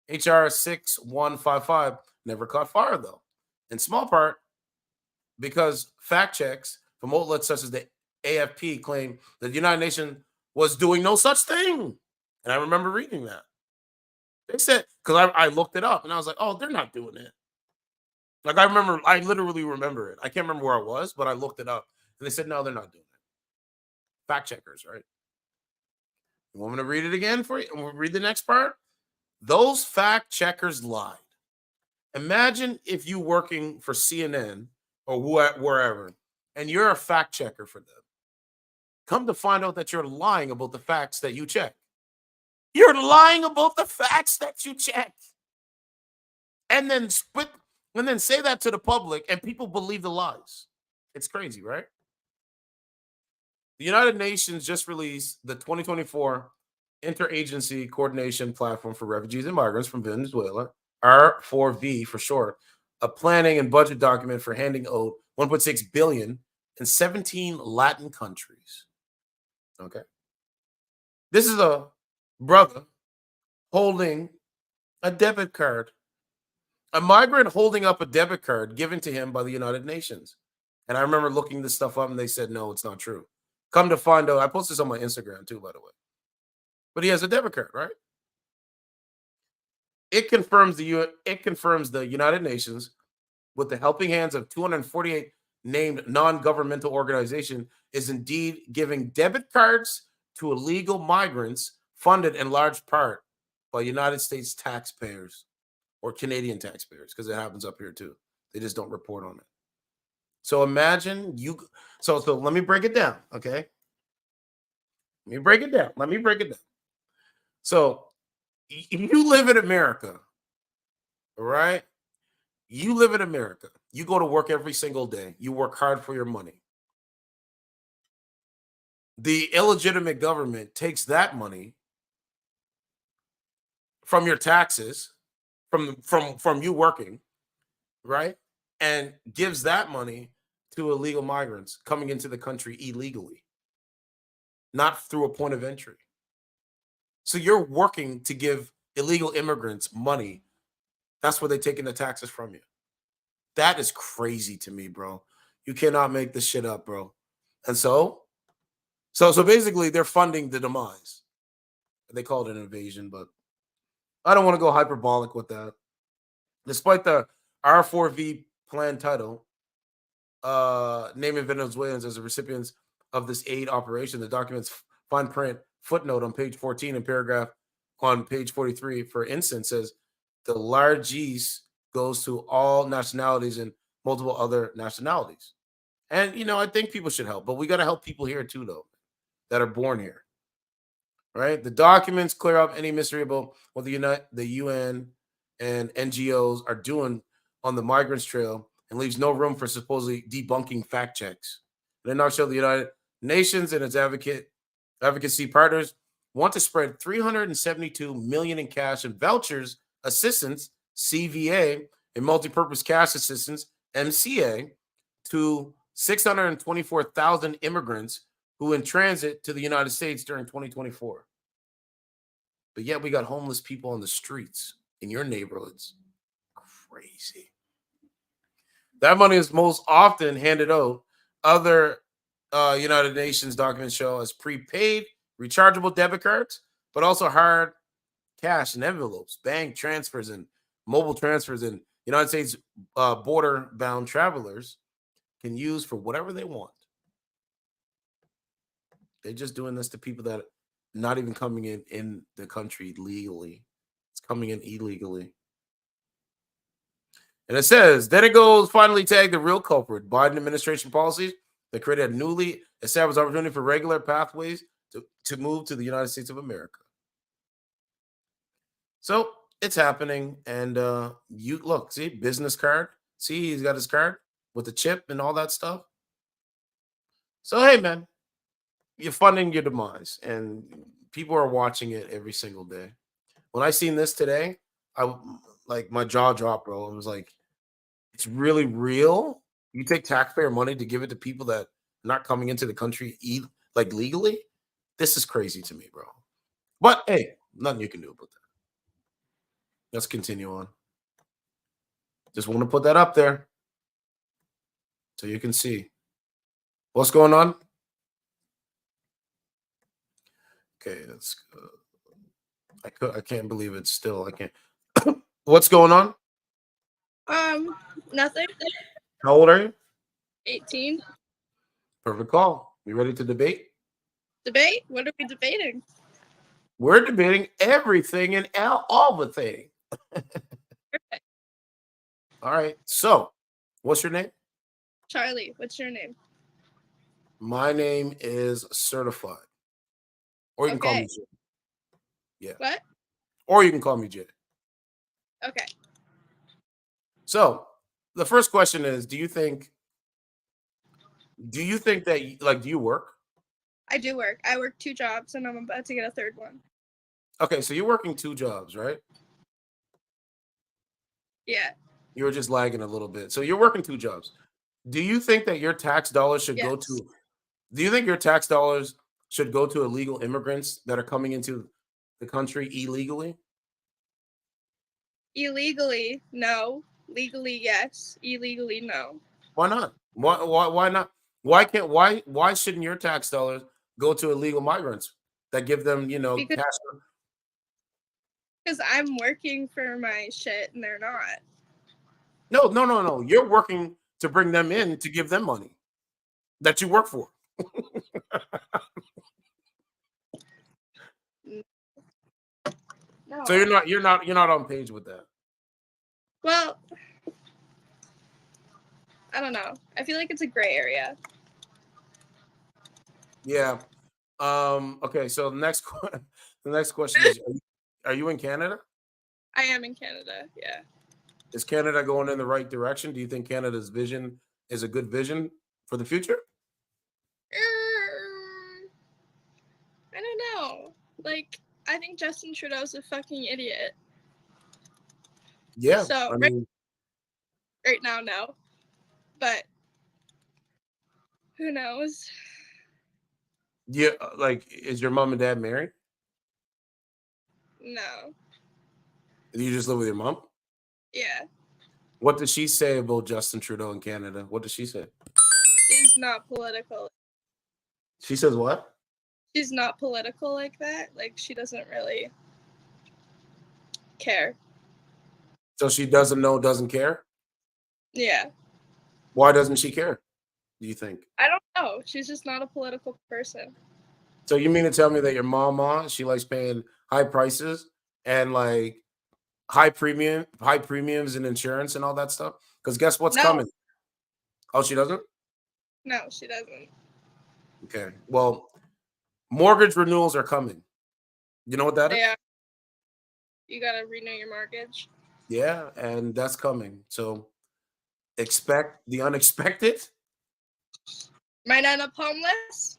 HR 6155 never caught fire, though, in small part because fact checks from outlets such as the AFP claim that the United Nations was doing no such thing. And I remember reading that. They said, because I looked it up and I was like, oh, they're not doing it. Like I literally remember it. I can't remember where I was, but I looked it up and they said, no, they're not doing it. Fact checkers, right? You want me to read it again for you? We'll read the next part. Those fact checkers lied. Imagine if you working for CNN or wherever, and you're a fact checker for them. Come to find out that you're lying about the facts that you check. You're lying about the facts that you check. And then say that to the public, and people believe the lies. It's crazy, right? The United Nations just released the 2024 Interagency Coordination Platform for Refugees and Migrants from Venezuela, R4V for short, a planning and budget document for handing out $1.6 billion in 17 Latin countries. Okay. This is a brother holding a debit card. A migrant holding up a debit card given to him by the United Nations. And I remember looking this stuff up and they said, no, it's not true. Come to find out, I posted this on my Instagram too, by the way. But he has a debit card, right? It confirms the United Nations, with the helping hands of 248 named non-governmental organizations, is indeed giving debit cards to illegal migrants funded in large part by United States taxpayers or Canadian taxpayers, because it happens up here too. They just don't report on it. So imagine you. So let me break it down, okay? Let me break it down. So you live in America, all right? You live in America. You go to work every single day. You work hard for your money. The illegitimate government takes that money from your taxes, from you working, right? And gives that money to illegal migrants coming into the country illegally, not through a point of entry. So you're working to give illegal immigrants money. That's where they're taking the taxes from you. That is crazy to me, bro. You cannot make this shit up, bro. And so basically they're funding the demise. They call it an invasion, but I don't want to go hyperbolic with that. Despite the R4V plan title, naming Venezuelans as the recipients of this aid operation. The document's fine print footnote on page 14 and paragraph on page 43, for instance, says the largesse goes to all nationalities and multiple other nationalities. And, I think people should help, but we got to help people here too, though, that are born here. Right? The documents clear up any mystery about what the UN and NGOs are doing on the migrants trail and leaves no room for supposedly debunking fact checks. And in a nutshell, the United Nations and its advocacy partners want to spread $372 million in cash and vouchers assistance, CVA, and multi-purpose cash assistance, MCA, to 624,000 immigrants who in transit to the United States during 2024. But yet we got homeless people on the streets in your neighborhoods. Crazy. That money is most often handed out. Other United Nations documents show as prepaid, rechargeable debit cards, but also hard cash and envelopes, bank transfers, and mobile transfers. And United States border-bound travelers can use for whatever they want. They're just doing this to people that are not even coming in the country legally. It's coming in illegally. And it says, then it goes finally tag the real culprit. Biden administration policies that created a newly established opportunity for regular pathways to move to the United States of America. So it's happening. And you look, see, business card. See, he's got his card with the chip and all that stuff. So, hey, man, you're funding your demise. And people are watching it every single day. When I seen this today, my jaw dropped, bro. I was like, it's really real. You take taxpayer money to give it to people that are not coming into the country legally. This is crazy to me, bro. But hey, nothing you can do about that. Let's continue on. Just want to put that up there so you can see what's going on. Okay, that's I can't believe it still. I can't. What's going on? Nothing. How old are you? 18. Perfect call. You ready to debate? Debate? What are we debating? We're debating everything and all the thing. Perfect. All right. So, what's your name? Charlie, what's your name? My name is Certified. Or you can call me Jay. Yeah. What? Or you can call me Jay. Okay. So, the first question is, do you think that, do you work? I do work. I work 2 jobs and I'm about to get a 3rd one. Okay, so you're working 2 jobs, right? Yeah. You were just lagging a little bit. So you're working 2 jobs. Do you think that your tax dollars should go to illegal immigrants that are coming into the country illegally? Illegally, no. Legally, yes. Illegally, no. Why not? Why not? Why shouldn't your tax dollars go to illegal migrants that give them, cash? Because I'm working for my shit and they're not. No. You're working to bring them in to give them money that you work for. No. So you're not on page with that. Well, I don't know. I feel like it's a gray area. Yeah. Okay. So the next question is: Are you in Canada? I am in Canada. Yeah. Is Canada going in the right direction? Do you think Canada's vision is a good vision for the future? I don't know. Like, I think Justin Trudeau's a fucking idiot. Yeah. So right now, no. But who knows? Yeah. Is your mom and dad married? No. Do you just live with your mom? Yeah. What does she say about Justin Trudeau in Canada? What does she say? She's not political. She says what? She's not political like that. Like, she doesn't really care. So she doesn't care? Yeah. Why doesn't she care? Do you think? I don't know. She's just not a political person. So you mean to tell me that your mama, she likes paying high prices and like high premiums and insurance and all that stuff? Because guess what's No, coming? Oh, she doesn't? no, she doesn't. Okay. Well, mortgage renewals are coming. You know what that is? Yeah, you gotta renew your mortgage. Yeah, and that's coming. So expect the unexpected. Might end up homeless.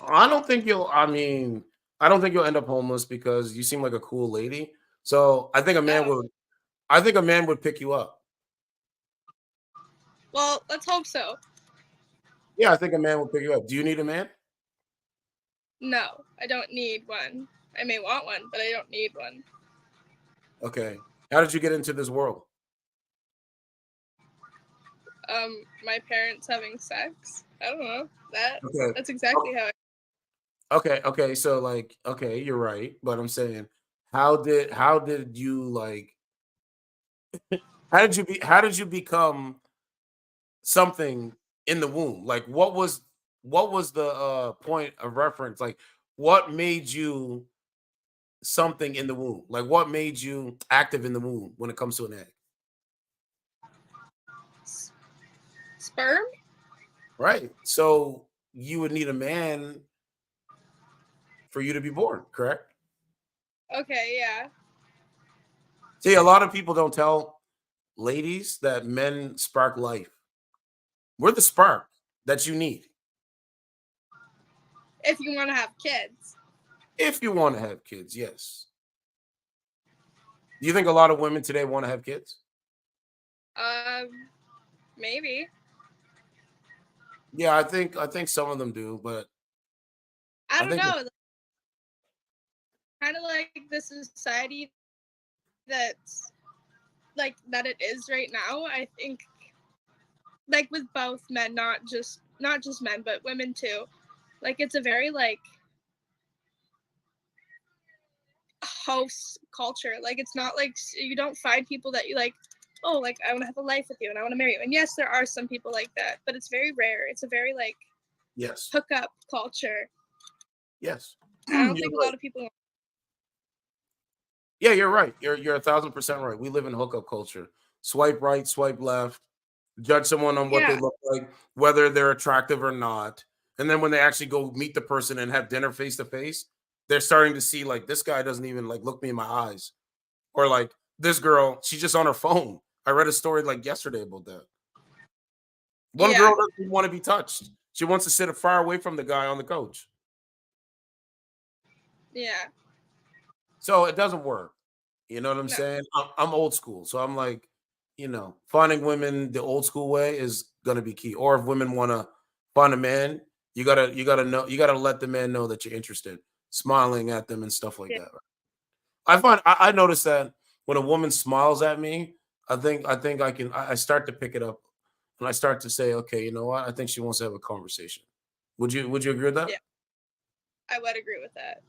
I don't think you'll. I mean, I don't think you'll end up homeless because you seem like a cool lady. So I think a man would. I think a man would pick you up. Well, let's hope so. Yeah, I think a man would pick you up. Do you need a man? No, I don't need one. I may want one, but I don't need one. Okay. How did you get into this world? My parents having sex. I don't know. Okay. That's exactly how Okay. So like, okay, you're right, but I'm saying, how did you like? How did you become something in the womb? Like, what was the point of reference? Like, what made you something in the womb? Like, what made you active in the womb when it comes to an egg? sperm. Right. So you would need a man for you to be born, correct? Okay, yeah. See, a lot of people don't tell ladies that men spark life. We're the spark that you need If you want to have kids. if you want to have kids. Yes. Do you think a lot of women today want to have kids? Maybe. Yeah, I think some of them do, but I don't think know. Kind of like the society that's like that it is right now. I think like with both men, not just men, but women too. Like it's a very like host culture. Like it's not like you don't find people that you like, oh, like I want to have a life with you and I want to marry you. And yes, there are some people like that, but it's very rare. It's a very like yes, hookup culture. yes. I don't You're think a right. lot of people. Yeah, you're right. You're 1,000% right. We live in hookup culture. Swipe right, swipe left, judge someone on what they Yeah, look like, whether they're attractive or not. And then when they actually go meet the person and have dinner face to face, they're starting to see like this guy doesn't even like look me in my eyes. Or like this girl, she's just on her phone. I read a story like yesterday about that. One yeah, girl doesn't want to be touched. She wants to sit far away from the guy on the couch. yeah. So it doesn't work. You know what I'm No. saying? I'm old school. So I'm like, finding women the old school way is gonna be key. Or if women want to find a man, you gotta let the man know that you're interested, smiling at them and stuff like Yeah. that. I notice that when a woman smiles at me, I think I start to pick it up and I start to say, okay, you know what? I think she wants to have a conversation. Would you agree with that? Yeah, I would agree with that.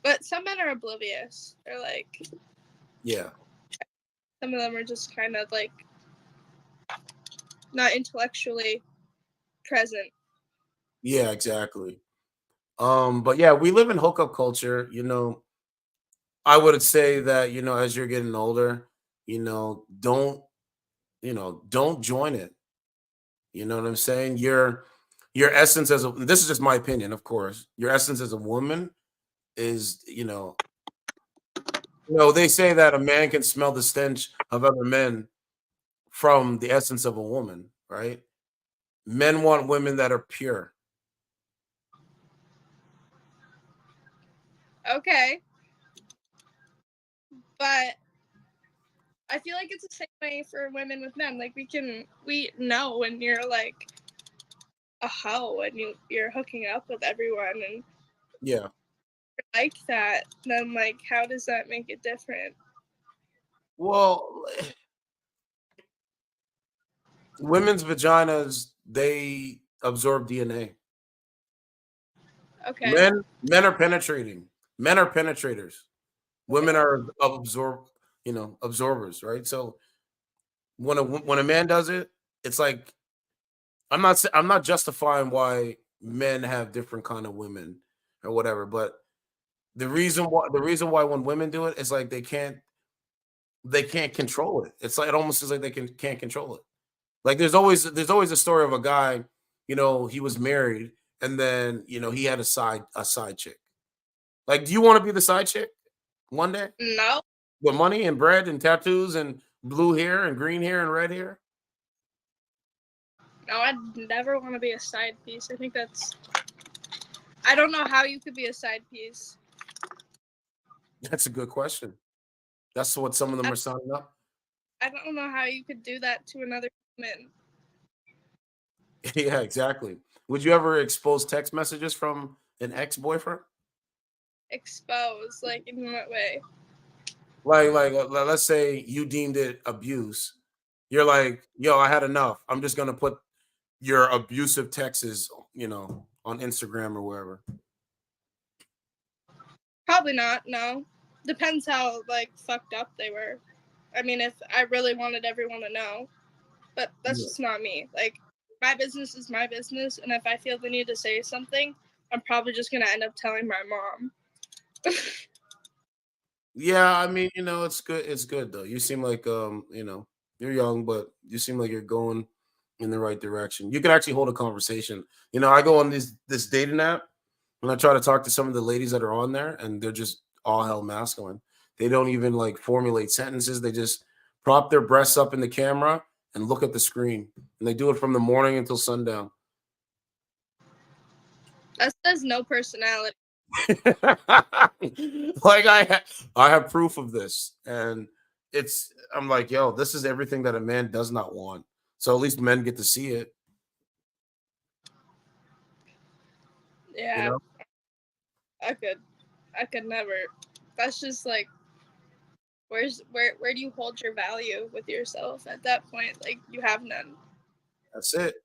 But some men are oblivious. They're like, Yeah. some of them are just kind of like not intellectually present. Yeah, exactly. But yeah, we live in hookup culture. I would say that, as you're getting older, don't join it. You know what I'm saying? Your essence as a this is just my opinion, of course. Your essence as a woman is, they say that a man can smell the stench of other men from the essence of a woman, right? Men want women that are pure. Okay, but I feel like it's the same way for women with men. Like we know when you're like a hoe and you're hooking up with everyone and Yeah. like that. Then like, how does that make it different? Well, women's vaginas, they absorb DNA. Okay. Men are penetrating. Men are penetrators. Women are absorbers, right? So when a man does it, it's like I'm not justifying why men have different kind of women or whatever, but the reason why when women do it is like they can't control it. It's like it almost is like they can't control it. Like there's always a story of a guy, he was married and then he had a side chick. Like, do you want to be the side chick one day No, with money and bread and tattoos and blue hair and green hair and red hair? no, I'd never want to be a side piece. I don't know how you could be a side piece. That's a good question. That's what some of them are signing up. I don't know how you could do that to another woman. Yeah, exactly. Would you ever expose text messages from an ex-boyfriend? Expose, like in what way? Let's say you deemed it abuse. You're like, yo, I had enough. I'm just gonna put your abusive texts, on Instagram or wherever. Probably not. No, depends how like fucked up they were. I mean, if I really wanted everyone to know, but that's just not me. Like, my business is my business, and if I feel the need to say something, I'm probably just gonna end up telling my mom. Yeah, I mean, it's good. It's good though. You seem like you're young, but you seem like you're going in the right direction. You can actually hold a conversation. I go on this dating app and I try to talk to some of the ladies that are on there, and they're just all hell masculine. They don't even like formulate sentences. They just prop their breasts up in the camera and look at the screen, and they do it from the morning until sundown. That says no personality. Like I have proof of this, and I'm like, yo, this is everything that a man does not want. So at least men get to see it. Yeah, I could never. That's just like, where do you hold your value with yourself at that point? Like, you have none. That's it.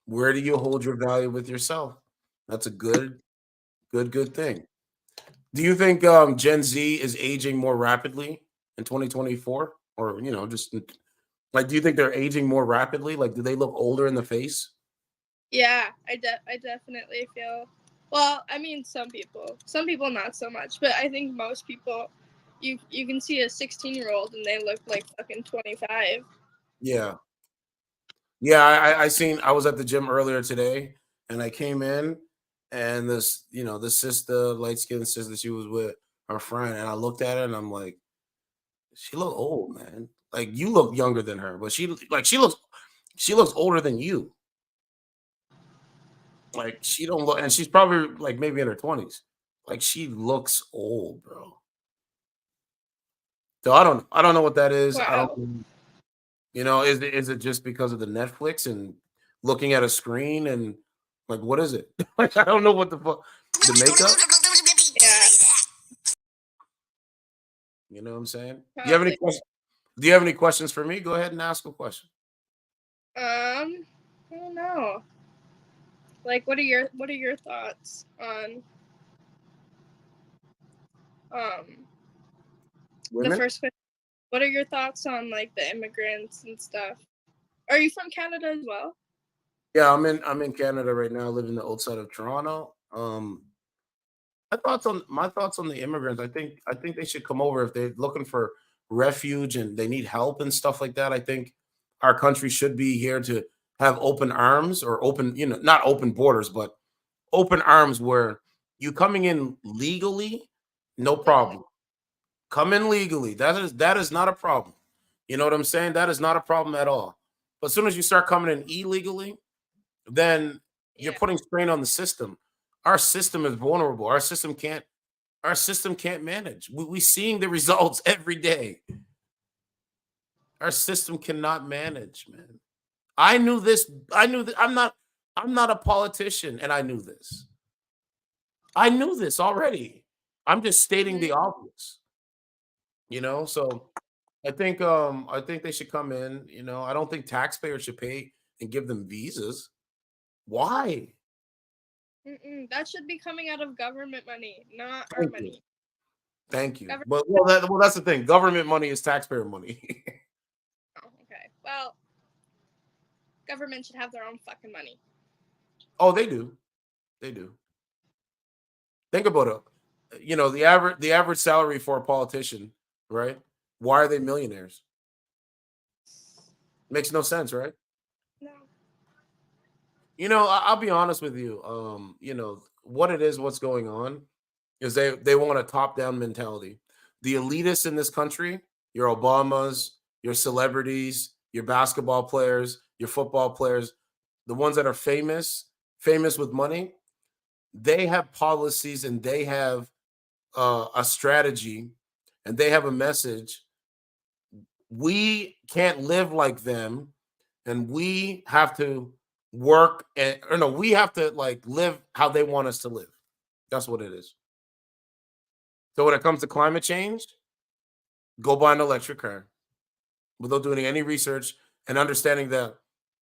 Where do you hold your value with yourself? That's a good thing. Do you think Gen Z is aging more rapidly in 2024, or just like, do you think they're aging more rapidly? Like, do they look older in the face? Yeah, I definitely feel. Well, I mean, some people not so much, but I think most people, you can see a 16-year-old and they look like fucking 25. Yeah. Yeah, I was at the gym earlier today and I came in and this sister, light skinned sister, she was with her friend, and I looked at her and I'm like, she look old, man. Like, you look younger than her, but she looks older than you. Like, she don't look, and she's probably like maybe in her 20s. Like, she looks old, bro. So I don't know what that is. I Wow. don't. Is it just because of the Netflix and looking at a screen, and like, what is it? Like, I don't know what the fuck, the makeup. Yeah. You know what I'm saying? Do you have any questions? Do you have any questions for me? Go ahead and ask a question. I don't know. Like, what are your thoughts on the Women? first question? What are your thoughts on like the immigrants and stuff? Are you from Canada as well? Yeah, I'm in Canada right now. I live in the old side of Toronto. My thoughts on the immigrants. I think they should come over if they're looking for refuge and they need help and stuff like that. I think our country should be here to have open arms, or open, not open borders, but open arms, where you coming in legally, no problem. Come in legally. That is not a problem. You know what I'm saying? That is not a problem at all. But as soon as you start coming in illegally, then you're putting strain on the system. Our system is vulnerable. Our system can't manage. We seeing the results every day. Our system cannot manage, man. I knew this. I knew that I'm not a politician, and I knew this. I knew this already. I'm just stating the obvious. So I think they should come in. I don't think taxpayers should pay and give them visas. Why? That should be coming out of government money, not our Thank you. money. Thank you. Government. Well, that's the thing. Government money is taxpayer money. Okay. Well, government should have their own fucking money. Oh, they do. They do. Think about it. You know, the average salary for a politician, right? Why are they millionaires? Makes no sense, right? No. You know, I'll be honest with you. You know, what it is, what's going on is they want a top-down mentality. The elitists in this country, your Obamas, your celebrities, your basketball players, your football players, the ones that are famous with money, they have policies and they have a strategy and they have a message. We can't live like them, and we have to work we have to like live how they want us to live. That's what it is. So when it comes to climate change, go buy an electric car without doing any research and understanding that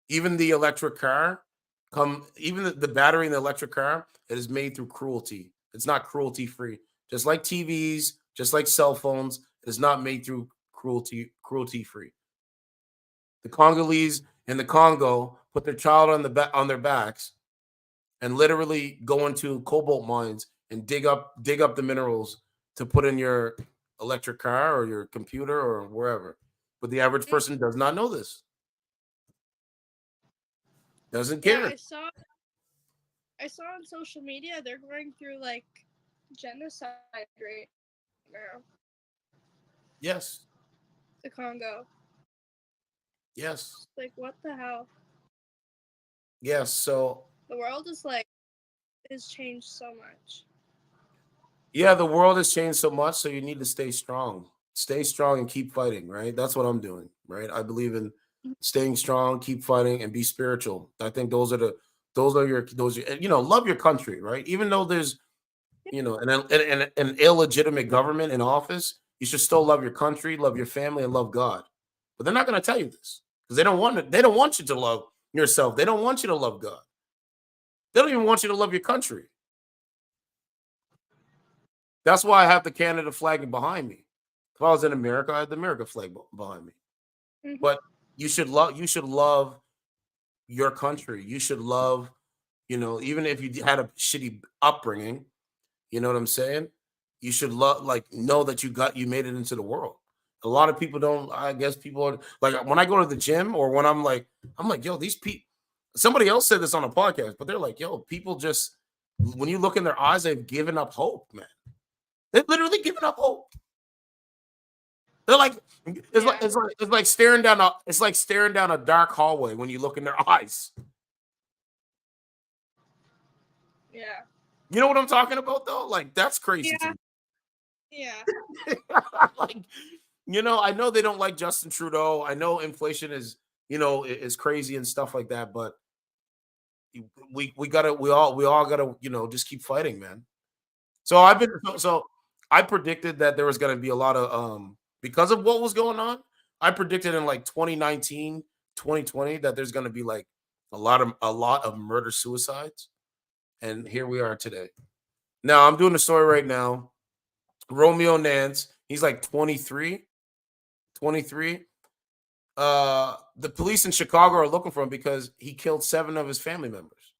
even the electric car even the battery in the electric car, it is made through cruelty. It's not cruelty free. Just like TVs, just like cell phones, it is not made through cruelty free. The Congolese in the Congo put their child on their backs and literally go into cobalt mines and dig up the minerals to put in your electric car or your computer or wherever. But the average person does not know this. Doesn't care. Yeah, I saw on social media they're going through like genocide right now. Yes. The Congo. Yes. Like what the hell? Yes. So The world is changed so much. yeah, the world has changed so much, so you need to stay strong. Stay strong and keep fighting, right? That's what I'm doing, right? I believe in staying strong, keep fighting, and be spiritual. I think those are you know, love your country, right? Even though there's, you know, an illegitimate government in office, you should still love your country, love your family, and love God. But they're not going to tell you this because they don't want it. They don't want you to love yourself. They don't want you to love God. They don't even want you to love your country. That's why I have the Canada flag behind me. If I was in America, I had the America flag behind me. Mm-hmm. But you should love your country. You should love, you know, even if you had a shitty upbringing, you know what I'm saying? You should know that you made it into the world. A lot of people don't. I guess people are like, when I go to the gym or when I'm like, yo, these people. Somebody else said this on a podcast, but they're like, yo, people just, when you look in their eyes, they've given up hope, man. They've literally given up hope. They're like, it's like staring down a dark hallway when you look in their eyes. Yeah. You know what I'm talking about, though? Like, that's crazy to me. Yeah. Like, you know, I know they don't like Justin Trudeau. I know inflation is, you know, is crazy and stuff like that, but we all gotta, you know, just keep fighting, man. So I predicted that there was gonna be a lot of because of what was going on. I predicted in like 2019, 2020 that there's gonna be like a lot of murder suicides. And here we are today. Now I'm doing a story right now. Romeo Nance, he's like 23. The police in Chicago are looking for him because he killed 7 of his family members.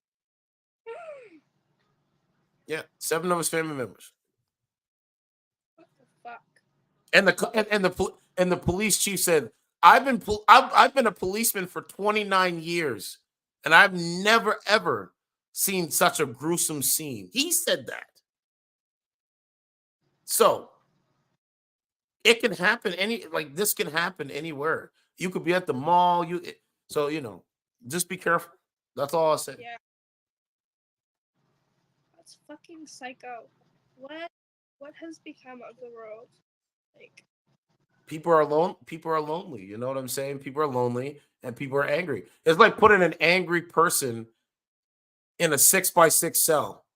Yeah, 7 of his family members. What the fuck? And the police chief said, I've been a policeman for 29 years, and I've never ever seen such a gruesome scene. He said that. So it can happen this can happen anywhere. You could be at the mall. So you know, just be careful. That's all I'll say. Yeah. That's fucking psycho. What has become of the world? Like, people are alone. People are lonely. You know what I'm saying? People are lonely and people are angry. It's like putting an angry person in a 6x6 cell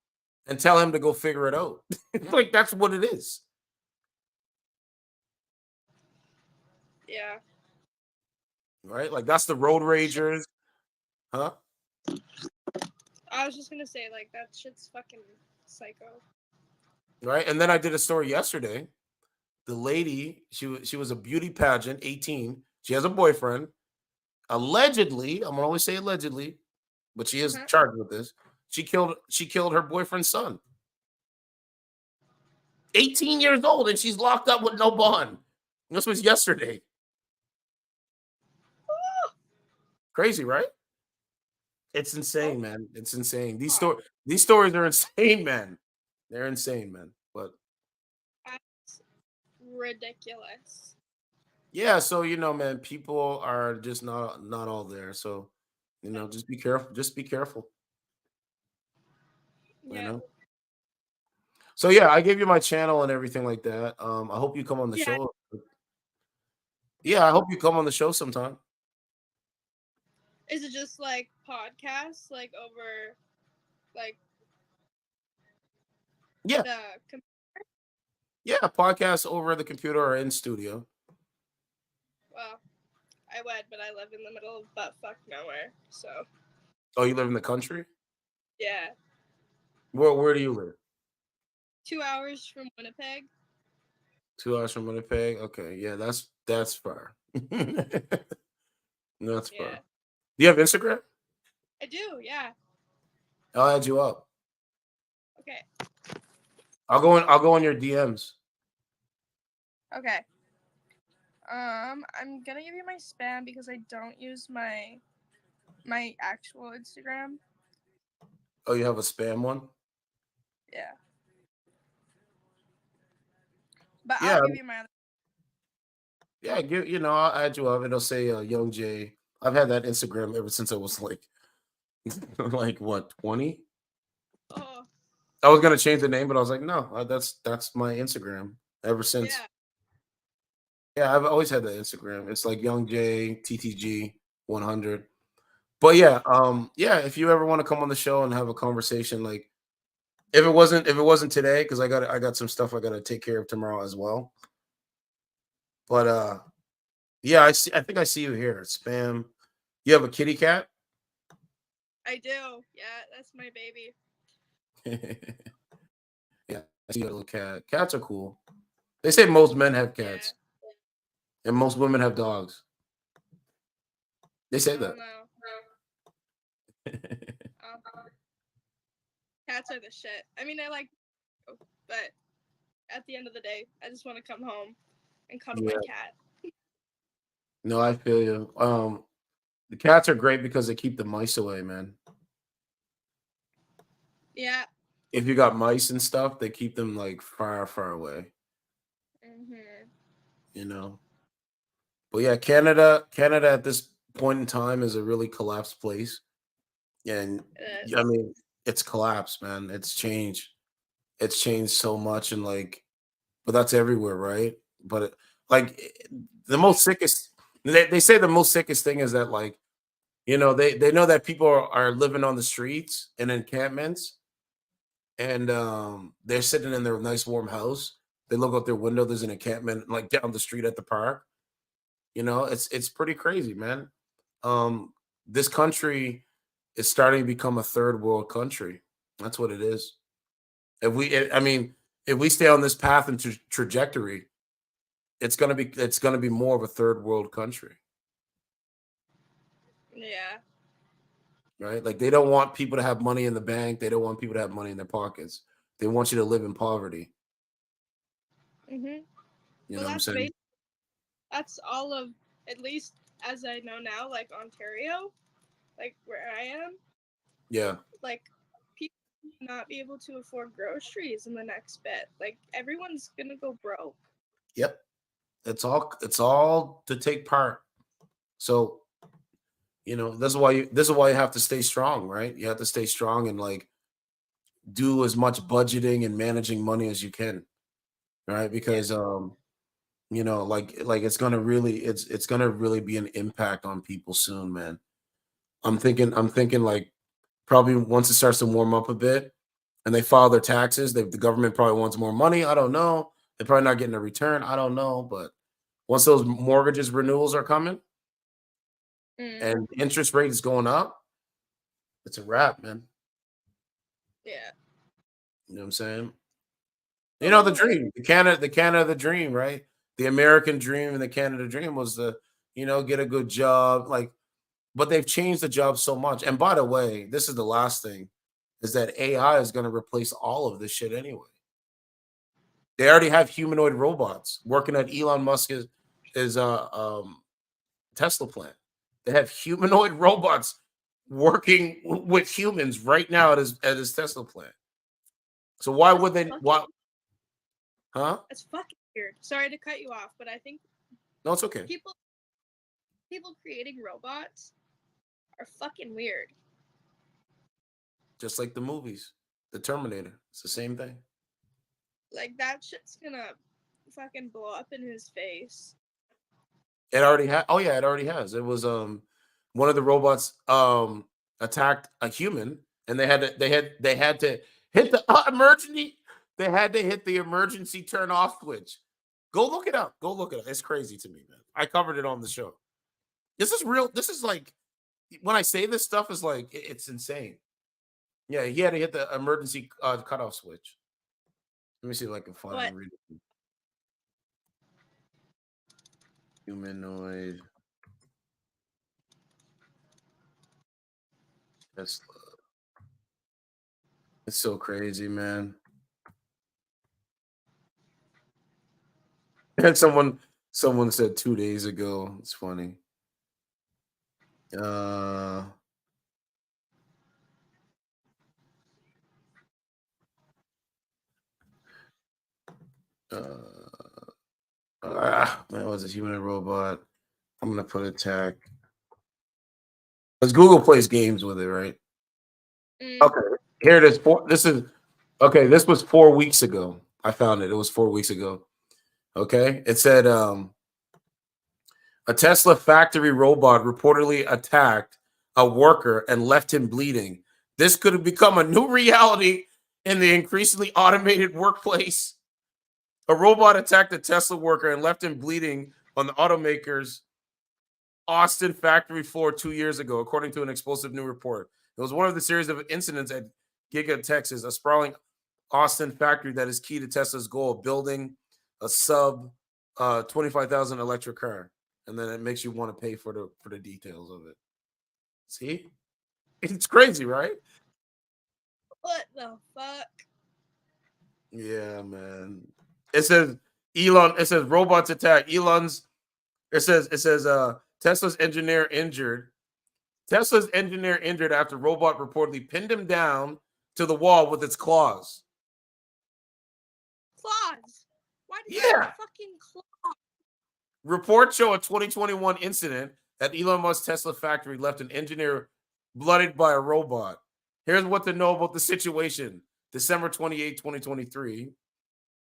and tell him to go figure it out. Like, that's what it is. yeah. Right? Like, that's the road ragers. Huh? I was just gonna say, like, that shit's fucking psycho. Right? And then I did a story yesterday. The lady, she was a beauty pageant, 18. She has a boyfriend. allegedly, I'm gonna always say allegedly, but she is charged with this. She killed her boyfriend's son. 18 years old, and she's locked up with no bond. This was yesterday. Crazy, right? It's insane, man. It's insane. These stories are insane, man. They're insane, man. But That's ridiculous. yeah, so man, people are just not all there. So just be careful. Just be careful. You know. So yeah, I gave you my channel and everything like that. I hope you come on the show. Yeah, I hope you come on the show sometime. Is it just like podcasts, like over, like Yeah. the computer? Yeah, podcast over the computer or in studio. Well, I would, but I live in the middle of buttfuck nowhere, so Oh, you live in the country? yeah. Where do you live? 2 hours from Winnipeg. 2 hours from Winnipeg. Okay, yeah, that's far. That's far. Yeah. Do you have Instagram? I do, yeah. I'll add you up. Okay. I'll go in your DMs. Okay. I'm gonna give you my spam because I don't use my actual Instagram. Oh, you have a spam one? Yeah. But Yeah. I'll give you my other. Yeah, I'll add you up. It'll say Young Jay. I've had that Instagram ever since I was like what, 20? Oh. I was gonna change the name, but I was like, no, that's my Instagram ever since. Yeah, I've always had that Instagram. It's like Young J TTG 100. But yeah, if you ever want to come on the show and have a conversation, like if it wasn't today, because I got some stuff I gotta take care of tomorrow as well. But yeah, I think I see you here. Spam. You have a kitty cat? I do. Yeah, that's my baby. Yeah, I see a little cat. Cats are cool. They say most men have cats. And most women have dogs. They say that. Cats are the shit. I mean, I like, but at the end of the day, I just want to come home and cuddle my cat. No, I feel you. The cats are great because they keep the mice away, man. Yeah. If you got mice and stuff, they keep them like far, far away. But yeah, Canada at this point in time is a really collapsed place. And I mean, it's collapsed, man. It's changed. It's changed so much, and but that's everywhere, right? But the most sickest, they say the most sickest thing is that they know that people are living on the streets and encampments, and they're sitting in their nice warm house. They look out their window. There's an encampment down the street at the park. It's pretty crazy, man. This country is starting to become a third world country. That's what it is. If we stay on this path and trajectory, it's gonna be more of a third world country. Yeah. Right? Like they don't want people to have money in the bank. They don't want people to have money in their pockets. They want you to live in poverty. Mhm. You know what I'm saying? That's all of, at least as I know now, like Ontario, like where I am. Yeah. Like people will not be able to afford groceries in the next bit. Like everyone's gonna go broke. Yep. It's all to take part. So, this is why you have to stay strong, right? You have to stay strong and do as much budgeting and managing money as you can. Right? Because it's gonna really be an impact on people soon, man. I'm thinking probably once it starts to warm up a bit and they file their taxes, the government probably wants more money. I don't know. They're probably not getting a return. I don't know. But once those mortgages renewals are coming and interest rate is going up, it's a wrap, man. Yeah. You know what I'm saying? The dream, the Canada dream, right? The American dream and the Canada dream was to, get a good job. Like but they've changed the job so much. And by the way, this is the last thing, is that AI is going to replace all of this shit anyway. They already have humanoid robots working at Elon Musk's Tesla plant. They have humanoid robots working with humans right now at his Tesla plant. So why would they? Why? Huh? It's fucking weird. Sorry to cut you off, but I think No, it's okay. people creating robots are fucking weird. Just like the movies, the Terminator. It's the same thing. Like that shit's gonna fucking blow up in his face. It already had. Oh yeah, it already has. It was one of the robots attacked a human, and they had to hit the emergency. They had to hit the emergency turn off switch. Go look it up. Go look it up. It's crazy to me, man. I covered it on the show. This is real. This is like when I say this stuff is like it's insane. Yeah, he had to hit the emergency cutoff switch. Let me see if I can find and read it. Humanoid Tesla. It's so crazy, man. And someone said 2 days ago. It's funny. Man, was a human robot. I'm gonna put attack. Because Google plays games with it, right? Okay, here it is. This was 4 weeks ago. I found it. It was 4 weeks ago. Okay, it said a Tesla factory robot reportedly attacked a worker and left him bleeding. This could have become a new reality in the increasingly automated workplace. A robot attacked a Tesla worker and left him bleeding on the automaker's Austin factory floor 2 years ago, according to an explosive new report. It was one of the series of incidents at Giga, Texas, a sprawling Austin factory that is key to Tesla's goal of building a sub 25,000 electric car. And then it makes you want to pay for the details of it. See? It's crazy, right? What the fuck? Yeah, man. It says robots attack. It says Tesla's engineer injured. Tesla's engineer injured after robot reportedly pinned him down to the wall with its claws. Claws. Why do you have fucking claws? Reports show a 2021 incident at Elon Musk's Tesla factory left an engineer bloodied by a robot. Here's what to know about the situation. December 28, 2023.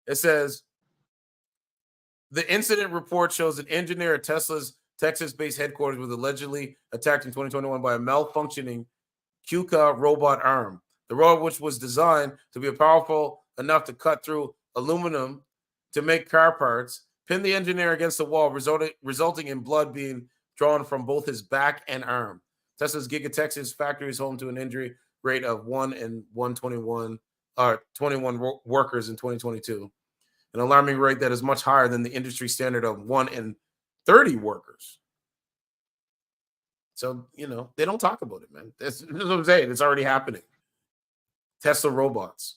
It says, the incident report shows an engineer at Tesla's Texas-based headquarters was allegedly attacked in 2021 by a malfunctioning KUKA robot arm. The robot, which was designed to be powerful enough to cut through aluminum to make car parts, pinned the engineer against the wall, resulting in blood being drawn from both his back and arm. Tesla's Giga Texas factory is home to an injury rate of 1 in 21 workers in 2022, an alarming rate that is much higher than the industry standard of 1 in 30 workers. So, they don't talk about it, man. This is what I'm saying. It's already happening. Tesla robots.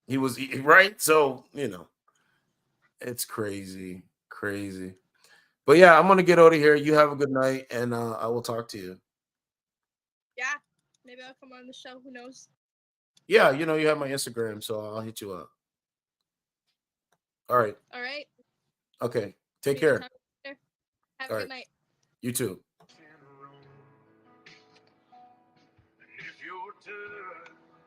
He was right. So, it's crazy. But yeah, I'm going to get out of here. You have a good night, and I will talk to you. Yeah. Maybe I'll come on the show. Who knows? Yeah, you have my Instagram, so I'll hit you up. All right. All right. Okay. Take care. Have a good night. You too. If you're done